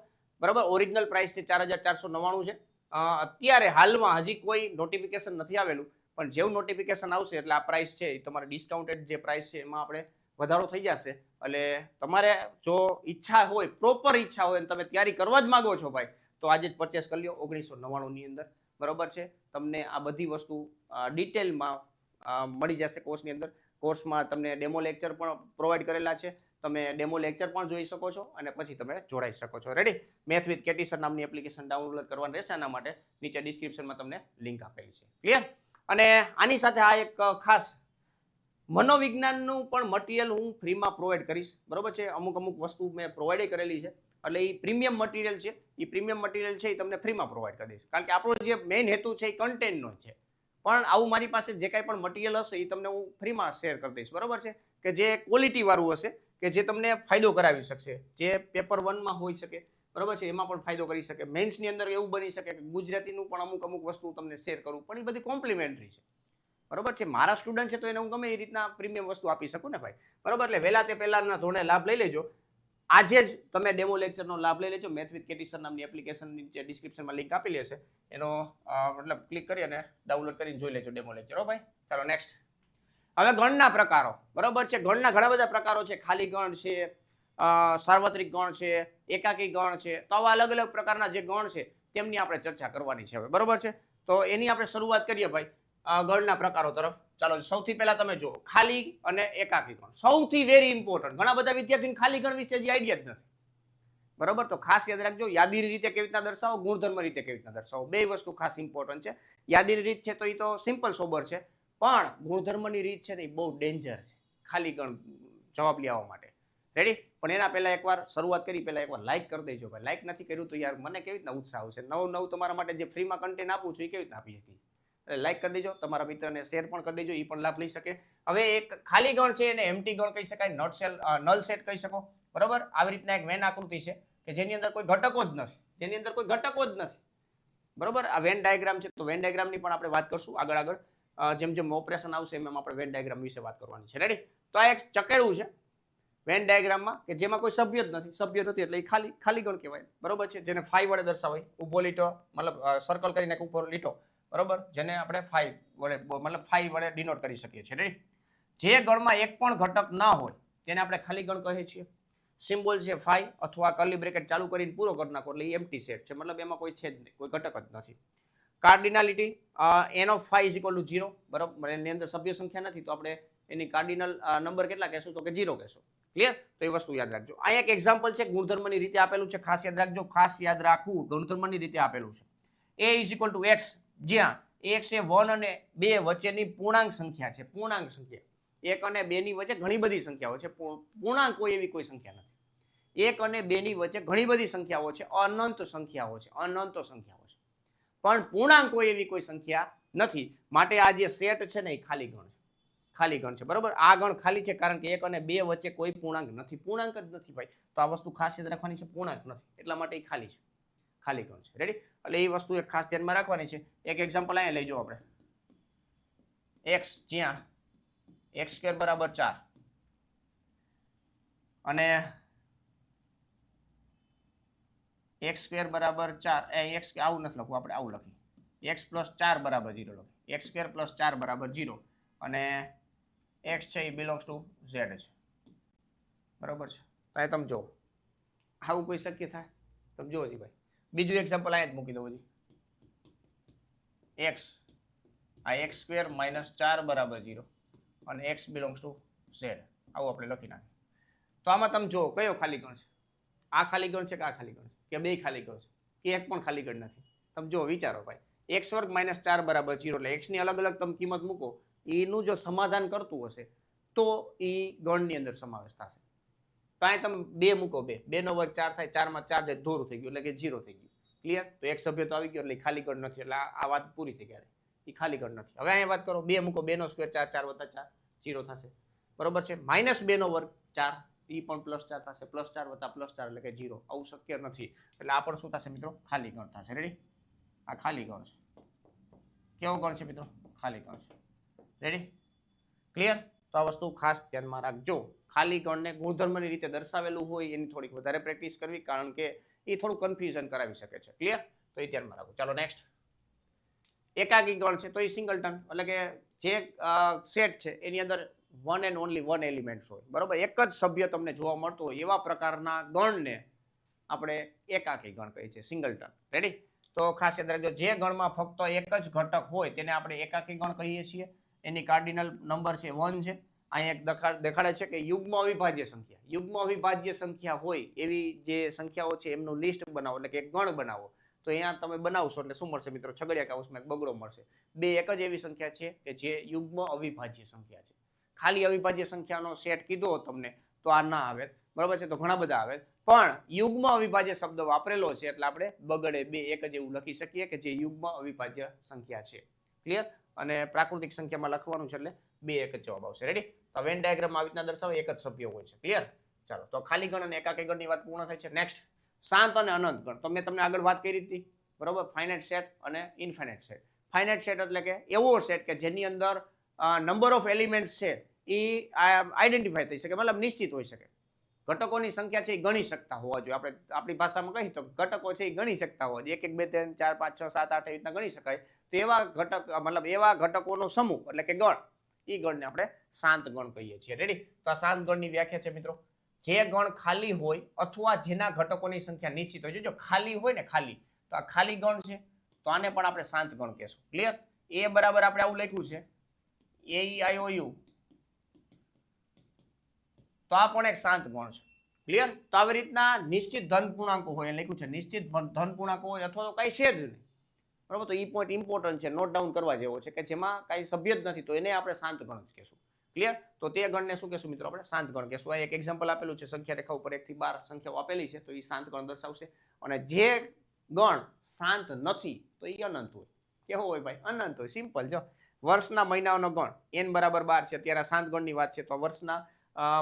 બરોબર. ઓરિજિનલ પ્રાઇસ છે 4499 છે. અત્યારે હાલમાં હજી કોઈ નોટિફિકેશન નથી આવેલું, પણ જેવું નોટિફિકેશન આવશે એટલે આ પ્રાઇસ છે એ તમારે ડિસ્કાઉન્ટેડ જે પ્રાઇસ છે એમાં આપણે વધારો થઈ જશે. એટલે તમારે જો ઈચ્છા હોય, પ્રોપર ઈચ્છા હોય અને તમે તૈયારી કરવા જ માંગો છો ભાઈ, તો આજે જ પરચેસ કરી લો 1999 અંદર. બરોબર છે. તમને આ બધી વસ્તુ ડિટેલમાં મળી જશે કોર્સની અંદર. કોર્સમાં તમને ડેમો લેક્ચર પણ પ્રોવાઈડ કરેલા છે, તમે ડેમો લેક્ચર પણ જોઈ શકો છો અને પછી તમે જોડાઈ શકો છો. Ready. Math with KT sir નામની એપ્લિકેશન ડાઉનલોડ કરવાની રહેશે. આના માટે નીચે ડિસ્ક્રિપ્શનમાં તમને લિંક આપેલી છે. ક્લિયર. અને આની સાથે આ એક ખાસ મનોવિજ્ઞાનનું પણ મટીરિયલ હું ફ્રીમાં પ્રોવાઈડ કરીશ. બરોબર છે. અમુક વસ્તુ મેં પ્રોવાઈડ કરેલી છે, એટલે એ પ્રીમિયમ મટીરિયલ છે. એ પ્રીમિયમ મટીરિયલ છે એ તમને ફ્રીમાં પ્રોવાઈડ કરી દઈશ, કારણ કે આપણો જે મેઇન હેતુ છે એ કન્ટેન્ટનો છે. પણ આવું મારી પાસે જે કાંઈ પણ મટીરિયલ હશે એ તમને હું ફ્રીમાં શેર કરી દઈશ. બરોબર છે. કે જે ક્વોલિટી વાળું હશે, કે જે તમને ફાયદો કરાવી શકશે, જે પેપર 1માં હોઈ શકે. બરોબર છે. એમાં પણ ફાયદો કરી શકે. મેઇન્સની અંદર એવું બની શકે કે ગુજરાતીનું પણ અમુક વસ્તુ તમને શેર કરું, પણ એ બધી કોમ્પ્લિમેન્ટરી છે. બરોબર છે. મારા સ્ટુડન્ટ છે તો એને હું ગમે એ રીતના પ્રીમિયમ વસ્તુ આપી શકું ને ભાઈ. બરોબર. એટલે વહેલા તે પહેલાના ધોરણે લાભ લઈ લેજો. આજે જ તમે ડેમો લેક્ચરનો લાભ લઈ લેજો. મેથ વિથ કેટી સર નામની એપ્લિકેશન નીચે ડિસ્ક્રિપ્શનમાં લિંક આપેલી હશે, એનો મતલબ ક્લિક કરી અને ડાઉનલોડ કરીને જોઈ લેજો ડેમો લેક્ચર. હો ભાઈ. ચાલો નેક્સ્ટ. હવે ગણના પ્રકારો. બરોબર છે. ગણના ઘણા બધા પ્રકારો છે. ખાલી ગણ છે, સાર્વત્રિક ગણ છે, એકાકી ગણ છે. તો આવા અલગ અલગ પ્રકારના જે ગણ છે તેમની આપણે ચર્ચા કરવાની છે હવે, બરોબર છે. તો એની આપણે શરૂઆત કરીએ ભાઈ ગણના પ્રકારો તરફ. ચાલો સૌથી પહેલા તમે જુઓ ખાલી અને એકાકી ગણ. સૌથી વેરી ઇમ્પોર્ટન્ટ. ઘણા બધા વિદ્યાર્થીઓને ખાલી ગણ વિશે હજી આઈડિયા જ નથી, બરોબર. તો ખાસ યાદ રાખજો, યાદીની રીતે કેવી રીતના દર્શાવો, ગુણધર્મ રીતે કેવી રીતના દર્શાવો, બે વસ્તુ ખાસ ઇમ્પોર્ટન્ટ છે. યાદીની રીત છે તો એ તો સિમ્પલ સોબર છે, પણ ગુણધર્મની રીત છે ને એ બહુ ડેન્જર છે ખાલી ગણ જવાબ લેવા માટે. રેડી? પણ એના પહેલા એકવાર શરૂઆત કરી પહેલા એકવાર લાઈક કરી દેજો ભાઈ. લાઈક નથી કર્યું તો યાર મને કેવી રીતના ઉત્સાહ આવશે. નવું તમારા માટે જે ફ્રીમાં કન્ટેન્ટ આપું છું એ કેવી રીતના આપી શકીશ. એટલે લાઈક કરી દેજો, તમારા મિત્રને શેર પણ કરી દેજો, એ પણ લાભ લઈ શકે. હવે એક ખાલી ગણ છે એને એમ્પ્ટી ગણ કહી શકાય, નલ સેટ કહી શકો, બરોબર. આવી રીતના એક વેન આકૃતિ છે કે જેની અંદર કોઈ ઘટકો જ નથી, બરોબર. આ વેન ડાયાગ્રામ છે, તો વેન ડાયાગ્રામની પણ આપણે વાત કરશું આગળ. જેમ જેમ ઓપરેશન આવશે એમ આપણે વેન ડાયાગ્રામ વિશે વાત કરવાની છે. રેડી? તો આ એક ચકેડું છે વેન ડાયાગ્રામમાં કે જેમાં કોઈ સભ્ય જ નથી. સભ્ય નથી એટલે એ ખાલી ગણ કહેવાય, બરોબર છે. જેને 5 વડે દર્શાવાય, ઊભો લીટો મતલબ સર્કલ કરીને એક ઉપર લીટો, બરોબર, જેને આપણે 5 વડે મતલબ 5 વડે ડિનોટ કરી શકીએ છીએ. રેડી? જે ગણમાં એક પણ ઘટક ના હોય તેને આપણે ખાલી ગણ કહીએ છીએ. સિમ્બોલ છે 5 અથવા કર્લી બ્રેકેટ ચાલુ કરીને પૂરો કરી નાખો એટલે એમ્પ્ટી સેટ છે, મતલબ એમાં કોઈ છે જ નહીં, કોઈ ઘટક જ નથી. કાર્ડિનાલિટી n of 5 = 0, બરોબર. એની અંદર સભ્ય સંખ્યા નથી તો આપણે એની કાર્ડિનલ નંબર કેટલા કહેશું તો કે 0 કહેશું. ક્લિયર? તો એ વસ્તુ યાદ રાખજો. આ એક એક્ઝામ્પલ છે, ગુણધર્મની રીતે આપેલું છે, ખાસ યાદ રાખજો. ખાસ યાદ રાખવું, ગુણધર્મની રીતે આપેલું છે. a = x, જ્યાં x એ 1 અને 2 વચ્ચેની પૂર્ણાંક સંખ્યા છે. પૂર્ણાંક સંખ્યા 1 અને 2 ની વચ્ચે ઘણી બધી સંખ્યાઓ છે, પૂર્ણાંક કોઈ એવી કોઈ સંખ્યા નથી. 1 અને 2 ની વચ્ચે ઘણી બધી સંખ્યાઓ છે, અનંત સંખ્યાઓ છે, પણ પૂર્ણાંક કોઈ એવી કોઈ સંખ્યા નથી. માટે આ જે સેટ છે ને એ ખાલી ગણ છે, બરોબર. આ ગણ ખાલી છે કારણ કે 1 અને 2 વચ્ચે કોઈ પૂર્ણાંક નથી. પૂર્ણાંક જ નથી ભાઈ, તો આ વસ્તુ ખાસ યાદ રાખવાની છે, પૂર્ણાંક નથી એટલા માટે એ ખાલી છે, ખાલી ગણ છે. રેડી? એટલે એ વસ્તુ એક ખાસ ધ્યાનમાં રાખવાની છે. એક એક્ઝામ્પલ અહીંયા લઈ જાઓ આપણે. x જ્યાં x² = 4 અને x² = 4, x આવું નથી લખવું, આપણે આવું લખીએ x + 4 = 0 લખીએ. x² + 4 = 0 અને x છે એ બિલોંગ્સ ટુ z છે, બરોબર છે. તો તમે જો આવું કોઈ શક્ય થાય? તમે જોવો ભાઈ. બીજું એક્ઝામ્પલ અહીંયા જ મૂકી દઉં હજી. x આ x² - 4 = 0 અને x બિલોંગ્સ ટુ z, આવું આપણે લખી નાખીએ. તો આમાં તમે જો કયો ખાલી ગણ છે? આ ખાલી ગણ છે કે આ ખાલી ગણ છે, કે બે ખાલી ગણ છે, કે એક પણ ખાલી ગણ નથી? તમે જો વિચારો ભાઈ. x² - 4 = 0 એટલે x ની અલગ અલગ તમે કિંમત મૂકો, એનું જો સમાધાન કરતું હશે તો એ ગણની અંદર સમાવેશ થશે. તો અહીં તમે 2 મૂકો, 2 નો વર્ગ 4 થાય, 4 માં 4 જાય ધોરું થઈ ગયું એટલે કે 0 થઈ ગયું. ક્લિયર? તો એક સભ્ય તો આવી ગયો એટલે ખાલી ગણ નથી, એટલે આ વાત પૂરી થઈ ગઈ. એ ખાલી ગણ નથી. હવે અહીંયા વાત કરો, 2 મૂકો, 2 નો સ્ક્વેર 4, 4 + 4 0 થશે, બરોબર છે. -2 નો વર્ગ 4, એ પણ +4 થશે, +4 + +4 એટલે કે 0. આવું શક્ય નથી એટલે આ પણ શું થશે મિત્રો? ખાલી ગણ થશે. રેડી? આ ખાલી ગણ છે. કેવો ગણ છે મિત્રો? ખાલી ગણ છે. રેડી? ક્લિયર? તો આ વસ્તુ ખાસ ધ્યાનમાં રાખજો. ખાલી ગણને ગુણધર્મની રીતે દર્શાવેલું હોય એની થોડીક વધારે પ્રેક્ટિસ કરવી, કારણ કે એ થોડું કન્ફ્યુઝન કરાવી શકે છે. ક્લિયર? તો એ ધ્યાનમાં રાખો. ચાલો નેક્સ્ટ. એકાકી ગણ છે તો એ સિંગલટન, એટલે કે જે સેટ છે એની અંદર one and only one elements હોય, બરોબર. એક જ સભ્ય તમને જોવા મળતો હોય એવા પ્રકારના ગણને આપણે એકાકી ગણ કહીએ છીએ, સિંગલટન. રેડી? તો ખાસ યાદ રાખજો, જે ગણમાં ફક્ત એક જ ઘટક હોય તેને આપણે એકાકી ગણ કહીએ છીએ. એની કાર્ડિનલ નંબર છે 1 છે. અહીંયા એક દેખાડે છે કે યુગ્મ અવિભાજ્ય સંખ્યા. યુગ્મ અવિભાજ્ય સંખ્યા હોય એવી જે સંખ્યાઓ છે એમનું લિસ્ટ બનાવો, એટલે કે એક ગણ બનાવો. તો અહીંયા તમે બનાવશો એટલે શું મળશે મિત્રો? છગડિયા કૌંસમાં એક બગડો મળશે. બે એક જ એવી સંખ્યા છે કે જે યુગ્મ અવિભાજ્ય સંખ્યા છે. ખાલી અવિભાજ્ય સંખ્યાનો સેટ કીધો તમને તો આ ના આવે, બરોબર છે. તો ઘણા બધા આવે, પણ યુગ્મ અવિભાજ્ય શબ્દ વાપરેલો છે એટલે આપણે બગડે બે એક જ એવું લખી શકીએ કે જે યુગ્મ અવિભાજ્ય સંખ્યા છે. ક્લિયર? અને પ્રાકૃતિક સંખ્યામાં લખવાનું છે એટલે બે એક જ જવાબ આવશે. રેડી? તો વેન ડાયાગ્રામ આવી રીતના દર્શાવો, એક જ સભ્ય હોય છે. ક્લિયર? ચાલો, તો ખાલી ગણ અને એકાકી ગણની વાત પૂર્ણ થાય છે. નેક્સ્ટ, શાંત અને અનંત ગણ. તો મેં તમને આગળ વાત કરી હતી, બરોબર. ફાઇનાઇટ સેટ અને ઇન્ફાઇનાઇટ સેટ. ફાઇનાઇટ સેટ એટલે કે એવો સેટ કે જેની અંદર નંબર ઓફ એલિમેન્ટ્સ છે એ આઈડેન્ટિફાઈ થઈ શકે, મતલબ નિશ્ચિત હોઈ શકે. ઘટકોની સંખ્યા છે એ ગણી શકતા હોવા જોઈએ. આપણે આપણી ભાષામાં કહીએ તો ઘટકો છે એ ગણી શકતા હોવા જોઈએ. 1 1 2 3 4 5 6 7 8 એ રીતના ગણી શકાય. તો એવા ઘટક મતલબ એવા ઘટકોનો સમૂહ એટલે કે ગણ, એ ગણને આપણે શાંત ગણ કહીએ છીએ. રેડી? તો આ શાંત ગણની વ્યાખ્યા છે મિત્રો, જે ગણ ખાલી હોય અથવા જેના ઘટકોની સંખ્યા નિશ્ચિત હોય. જો ખાલી હોય ને, ખાલી તો આ ખાલી ગણ છે, તો આને પણ આપણે શાંત ગણ કહેશું. ક્લિયર? એ બરાબર આપણે આવું લખ્યું છે AEIOU, તો આ પણ એક શાંત ગણ છે. ક્લિયર? તો આવી રીતના નિશ્ચિત ધન પૂર્ણાંકો હોય, લખ્યું છે નિશ્ચિત ધન પૂર્ણાંકો હોય અથવા તો કઈ છે જ નહીં, બરાબર. તો એ પોઈન્ટ ઇમ્પોર્ટન્ટ છે, નોટ ડાઉન કરવા જેવો છે કે જેમાં કઈ સભ્ય જ નથી, તો એને આપણે શાંત ગણ જ કહેશું. ક્લિયર? તો તે ગણને શું કહેશું મિત્રો? આપણે શાંત ગણ કહેશું. આ એક એક્ઝામ્પલ આપેલું છે, સંખ્યા રેખા ઉપર 1 થી 12 સંખ્યાઓ આપેલી છે, તો એ શાંત ગણ દર્શાવશે. અને જે ગણ શાંત નથી તો એ અનંત હોય. કેવો હોય ભાઈ? અનંત હોય. સિમ્પલ. જો વર્ષના મહિનાઓનો ગણ n બરાબર 12 છે, અત્યારે શાંત ગણની વાત છે, તો વર્ષના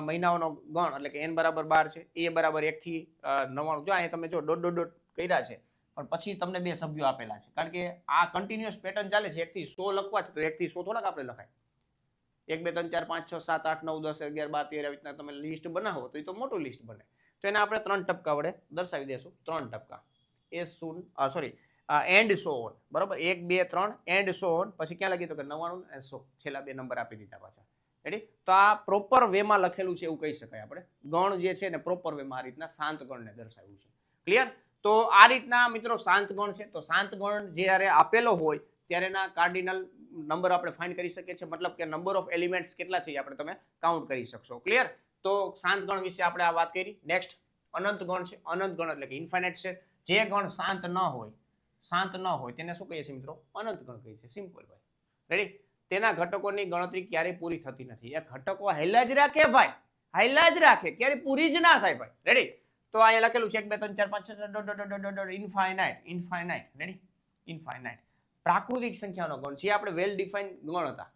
મહિનાઓનો ગણ એટલે કે n બરાબર 12 છે, a બરાબર 1 થી 99. જો અહીંયા તમે જો ડોટ ડોટ ડોટ કર્યા છે, પણ પછી તમને બે સભ્યો આપેલા છે, કારણ કે આ કન્ટિન્યુઅસ પેટર્ન ચાલે છે. 1 થી 100 લખવા છે, તો 1 થી 100 થોડાક આપણે લખાય. 1 2 3 4 5 6 7 8 9 10 11 12 13 આવી રીતના તમે લિસ્ટ બનાવો તો એ તો મોટું લિસ્ટ બને. તો એને આપણે 3 ટપકા વડે દર્શાવી દેશું. 3 ટપકા એન્ડ સો ઓન, બરાબર. 1 2 3 એન્ડ સો ઓન. પછી ક્યાં લખી તો કે 99 અને 100 છેલ્લા બે નંબર આપી દીધા પાછા. રેડી? તો આ પ્રોપર વેમાં લખેલું છે એવું કહી શકાય આપણે. ગણ જે છે ને પ્રોપર વેમાં આ રીતના શાંત ગણને દર્શાવ્યું છે. ક્લિયર? તો આ રીતના મિત્રો શાંત ગણ છે. તો શાંત ગણ જ્યારે આપેલો હોય ત્યારે એના કાર્ડિનલ નંબર આપણે ફાઇન્ડ કરી શકીએ છીએ, મતલબ કે નંબર ઓફ એલિમેન્ટ્સ કેટલા છે એ આપણે તમે કાઉન્ટ કરી શકશો. ક્લિયર? તો શાંત ગણ વિશે આપણે આ વાત કરી. નેક્સ્ટ અનંત ગણ છે. અનંત ગણ એટલે કે ઇન્ફાઇનાઇટ છે. જે ગણ શાંત ન હોય તેને શું કહીએ છીએ મિત્રો? અનંત ગણ કહીએ છીએ. સિમ્પલ ભાઈ. રેડી? તેના ઘટકોની ગણતરી ક્યારેય પૂરી થતી નથી. એ ઘટકો હાલ્યા જ રાખે ભાઈ, હાલ્યા જ રાખે, ક્યારે પૂરી જ ના થાય ભાઈ. રેડી? તો અહીંયા લખેલું છે 1 2 3 4 5 ઇન્ફાઇનાઇટ. રેડી? ઇન્ફાઇનાઇટ. પ્રાકૃતિક સંખ્યાનો ગણ જે આપણે વેલ ડિફાઇન્ડ ગણ હતા,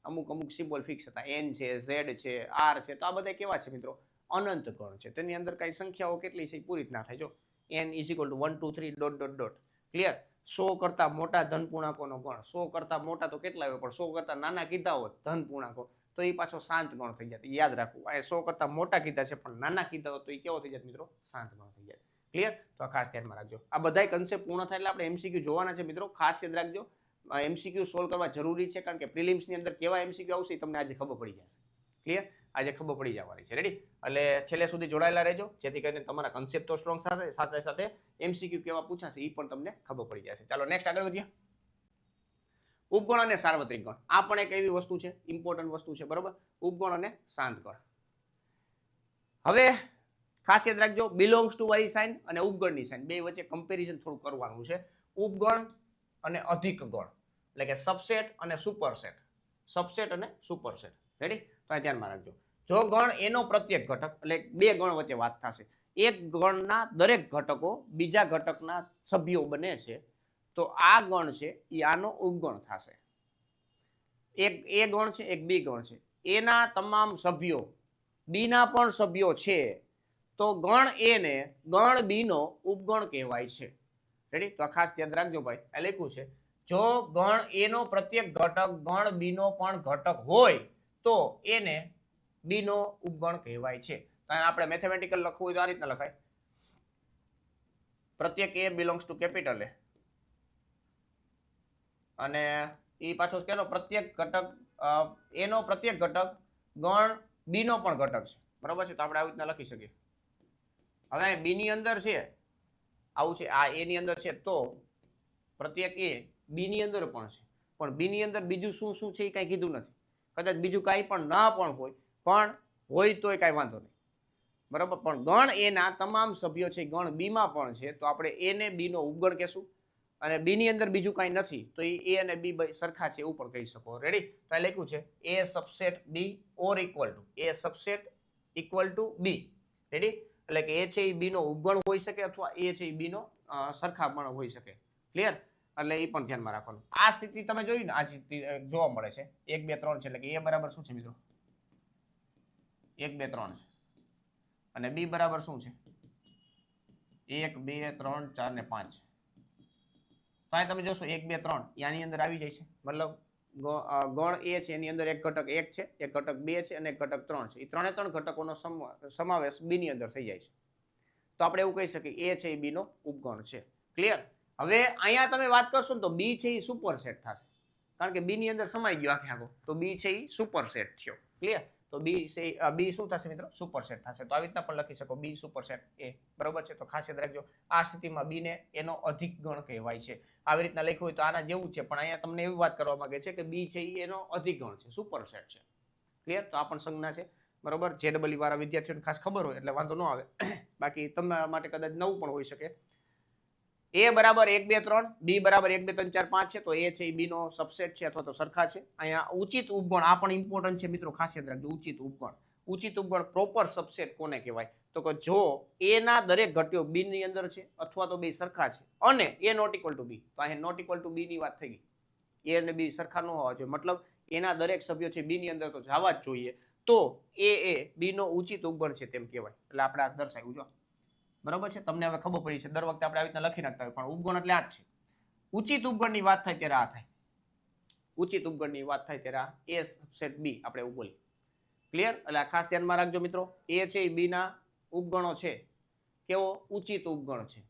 અમુક સિમ્બોલ ફિક્સ હતા, n છે, z છે, r છે, તો આ બધા કેવા છે મિત્રો? અનંત ગણ છે. તેની અંદર કઈ સંખ્યાઓ કેટલી છે એ પૂરી જ ના થાય. જો n = 1 2 3 dot dot dot. Clear? 100 કરતા મોટા ધન પૂર્ણાંકોનો ગણ. 100 કરતા મોટા તો કેટલા હોય, પણ 100 કરતા નાના કીધા હોત ધન પૂર્ણાંકો તો એ પાછો શાંત ગણ થઈ જાય. યાદ રાખવું, આ 100 કરતા મોટા કીધા છે પણ નાના કીધા હોત તો એ કેવો થઈ જાય મિત્રો? શાંત ગણ થઈ જાય. ક્લિયર? તો ખાસ ધ્યાનમાં રાખજો. આ બધા કન્સેપ્ટ પૂર્ણ થાય એટલે આપણે MCQ જોવાના છે મિત્રો. ખાસ યાદ રાખજો, MCQ સોલ્વ કરવા જરૂરી છે, કારણ કે પ્રિલિમ્સ ની અંદર કેવા MCQ આવશે તમને આજે ખબર પડી જશે. ક્લિયર? આજે ખબર પડી જવાની છે. રેડી? એટલે છેલ્લે સુધી જોડાયેલા રહેજો, જેથી કરીને તમારા કન્સેપ્ટ તો સ્ટ્રોંગ સાથે સાથે MCQ કેવા પૂછાશે એ પણ તમને ખબર પડી જશે. ચાલો નેક્સ્ટ આગળ વધીએ. ઉપગણ અને સાર્વત્રિક ગણ. આ પણ એક એવી વસ્તુ છે, ઇમ્પોર્ટન્ટ વસ્તુ છે, બરોબર. ઉપગણ અને શાંત ગણ. હવે ખાસ યાદ રાખજો, બિલોંગ્સ ટુ વાળી સાઇન અને ઉપગણની સાઇન બે વચ્ચે કમ્પેરિઝન થોડું કરવાનું છે. ઉપગણ અને અધિક ગણ એટલે કે સબસેટ અને સુપરસેટ. સબસેટ અને સુપરસેટ. રેડી? તો ધ્યાનમાં રાખજો. જો ગણ એનો પ્રત્યેક ઘટક એટલે બે ગણ વચ્ચે વાત થશે, એક ગણના દરેક ઘટકો બીજા ઘટકના સભ્યો બને છે, તો આ ગણ છે એ આનો ઉપગણ થશે. એક એ ગણ છે, એક બી ગણ છે, એના તમામ સભ્યો બીના પણ સભ્યો છે, તો ગણ એ ને ગણ બી નો ઉપગણ કહેવાય છે. રેડી? તો ખાસ યાદ રાખજો ભાઈ, આ લખ્યું છે જો ગણ એ નો પ્રત્યેક ઘટક ગણ બી નો પણ ઘટક હોય તો એને બી નો ઉપગણ કહેવાય છે. આપણે મેથેમેટિકલ લખવું હોય તો આ રીતના લખાય, પ્રત્યેક એ બિલોંગ્સ ટુ કેપિટલ એ, અને એ પાછો કેનો પ્રત્યેક ઘટક એનો પ્રત્યેક ઘટક ગણ બી નો પણ ઘટક છે. બરાબર છે? તો આપણે આવી રીતના લખી શકીએ. હવે બી ની અંદર છે આવું છે, આ એ ની અંદર છે, તો પ્રત્યેક એ બી ની અંદર પણ છે, પણ બી ની અંદર બીજું શું શું છે એ કઈ કીધું નથી. કદાચ બીજું કાંઈ પણ ના પણ હોય તોય કાંઈ વાંધો નહીં, બરાબર. પણ ગણ એ ના તમામ સભ્યો છે ગણ બી માં પણ છે, તો આપણે એ ને બી નો ઉપગણ કહેશું. અને બી ની અંદર બીજું કાંઈ નથી તો એ અને બી સરખા છે એવું પણ કહી શકો. રેડી? તો આ લખ્યું છે A subset B or equal to A subset equal to B. Ready? એટલે કે એ છે એ બી નો ઉપગણ હોઈ શકે અથવા એ છે એ બી નો સરખા પણ હોઈ શકે. ક્લિયર? એટલે એ પણ ધ્યાનમાં રાખવાનું. આ સ્થિતિ તમે જોઈ ને, આ સ્થિતિ જોવા મળે છે 1 2 3 છે, એટલે કે એ બરાબર શું છે મિત્રો? 1 2 3 છે, અને બી બરાબર શું છે? 1 2 3 4 ને 5. તો અહીં તમે જોશો 1 2 3 આની અંદર આવી જાય છે, મતલબ ગણ એ છે એની અંદર એક ઘટક 1 છે, એક ઘટક 2 છે અને એક ઘટક 3 છે. એ ત્રણે ત્રણ ઘટકોનો સમાવેશ બી ની અંદર થઈ જાય છે. તો આપણે એવું કહી શકીએ એ છે એ બી નો ઉપગણ છે. ક્લિયર? હવે અહીંયા તમે વાત કરશો ને તો બી છે એ સુપરસેટ થશે, કારણ કે બી ની અંદર સમાઈ ગયો આખે આખો, તો બી છે એ સુપરસેટ થયો. ક્લિયર? તો બી શું થશે મિત્રો? સુપરસેટ થશે. તો આવી રીતના પણ લખી શકો બી સુપરસેટ એ, બરોબર છે. તો ખાસ યાદ રાખજો આ સ્થિતિમાં બી ને એનો અધિક ગણ કહેવાય છે. આવી રીતના લખ્યું હોય તો આના જેવું છે, પણ અહીંયા તમને એવી વાત કરવા માંગે છે કે બી છે એ એનો અધિક ગણ છે, સુપરસેટ છે. ક્લિયર? તો આ પણ સંજ્ઞા છે, બરોબર. JEE વાળા વિદ્યાર્થીઓને ખાસ ખબર હોય એટલે વાંધો ન આવે. બાકી તમારા માટે કદાચ નવું પણ હોઈ શકે. એ બરાબર 1 2 3, બી બરાબર 1 2 3 4 5 છે, તો એ છે એ બી નો સબસેટ છે અથવા તો સરખા છે. અહીંયા ઉચિત ઉપગણ આ પણ ઇમ્પોર્ટન્ટ છે મિત્રો, ખાસ યાદ રાખજો. ઉચિત ઉપગણ પ્રોપર સબસેટ કોને કહેવાય? તો કે જો એ ના દરેક ઘટ્યો બી ની અંદર છે અથવા તો બે સરખા છે અને એ નોટ ઇક્વલ ટુ બી. તો અહીંયા નોટ ઇક્વલ ટુ બી ની વાત થઈ ગઈ. એ અને બી સરખા ન હોવા જોઈએ, મતલબ એના દરેક સભ્યો છે બી ની અંદર તો જવા જ જોઈએ, તો એ બી નો ઉચિત ઉપગણ છે તેમ કહેવાય. એટલે આપણે આ દર્શાવ્યું જો, બરાબર છે. તમને હવે ખબર પડી છે, દર વખતે આપણે આવી રીતના લખી નાખતા હોય, પણ ઉપગણ એટલે આ જ છે. ઉચિત ઉપગણની વાત થાય ત્યારે આ થાય. ઉચિત ઉપગણની વાત થાય ત્યારે આ એ સબસેટ બી આપણે એવું બોલીએ. ક્લિયર? એટલે આ ખાસ ધ્યાનમાં રાખજો મિત્રો. એ છે એ બી ના ઉપગણો છે, કેવો? ઉચિત ઉપગણ છે.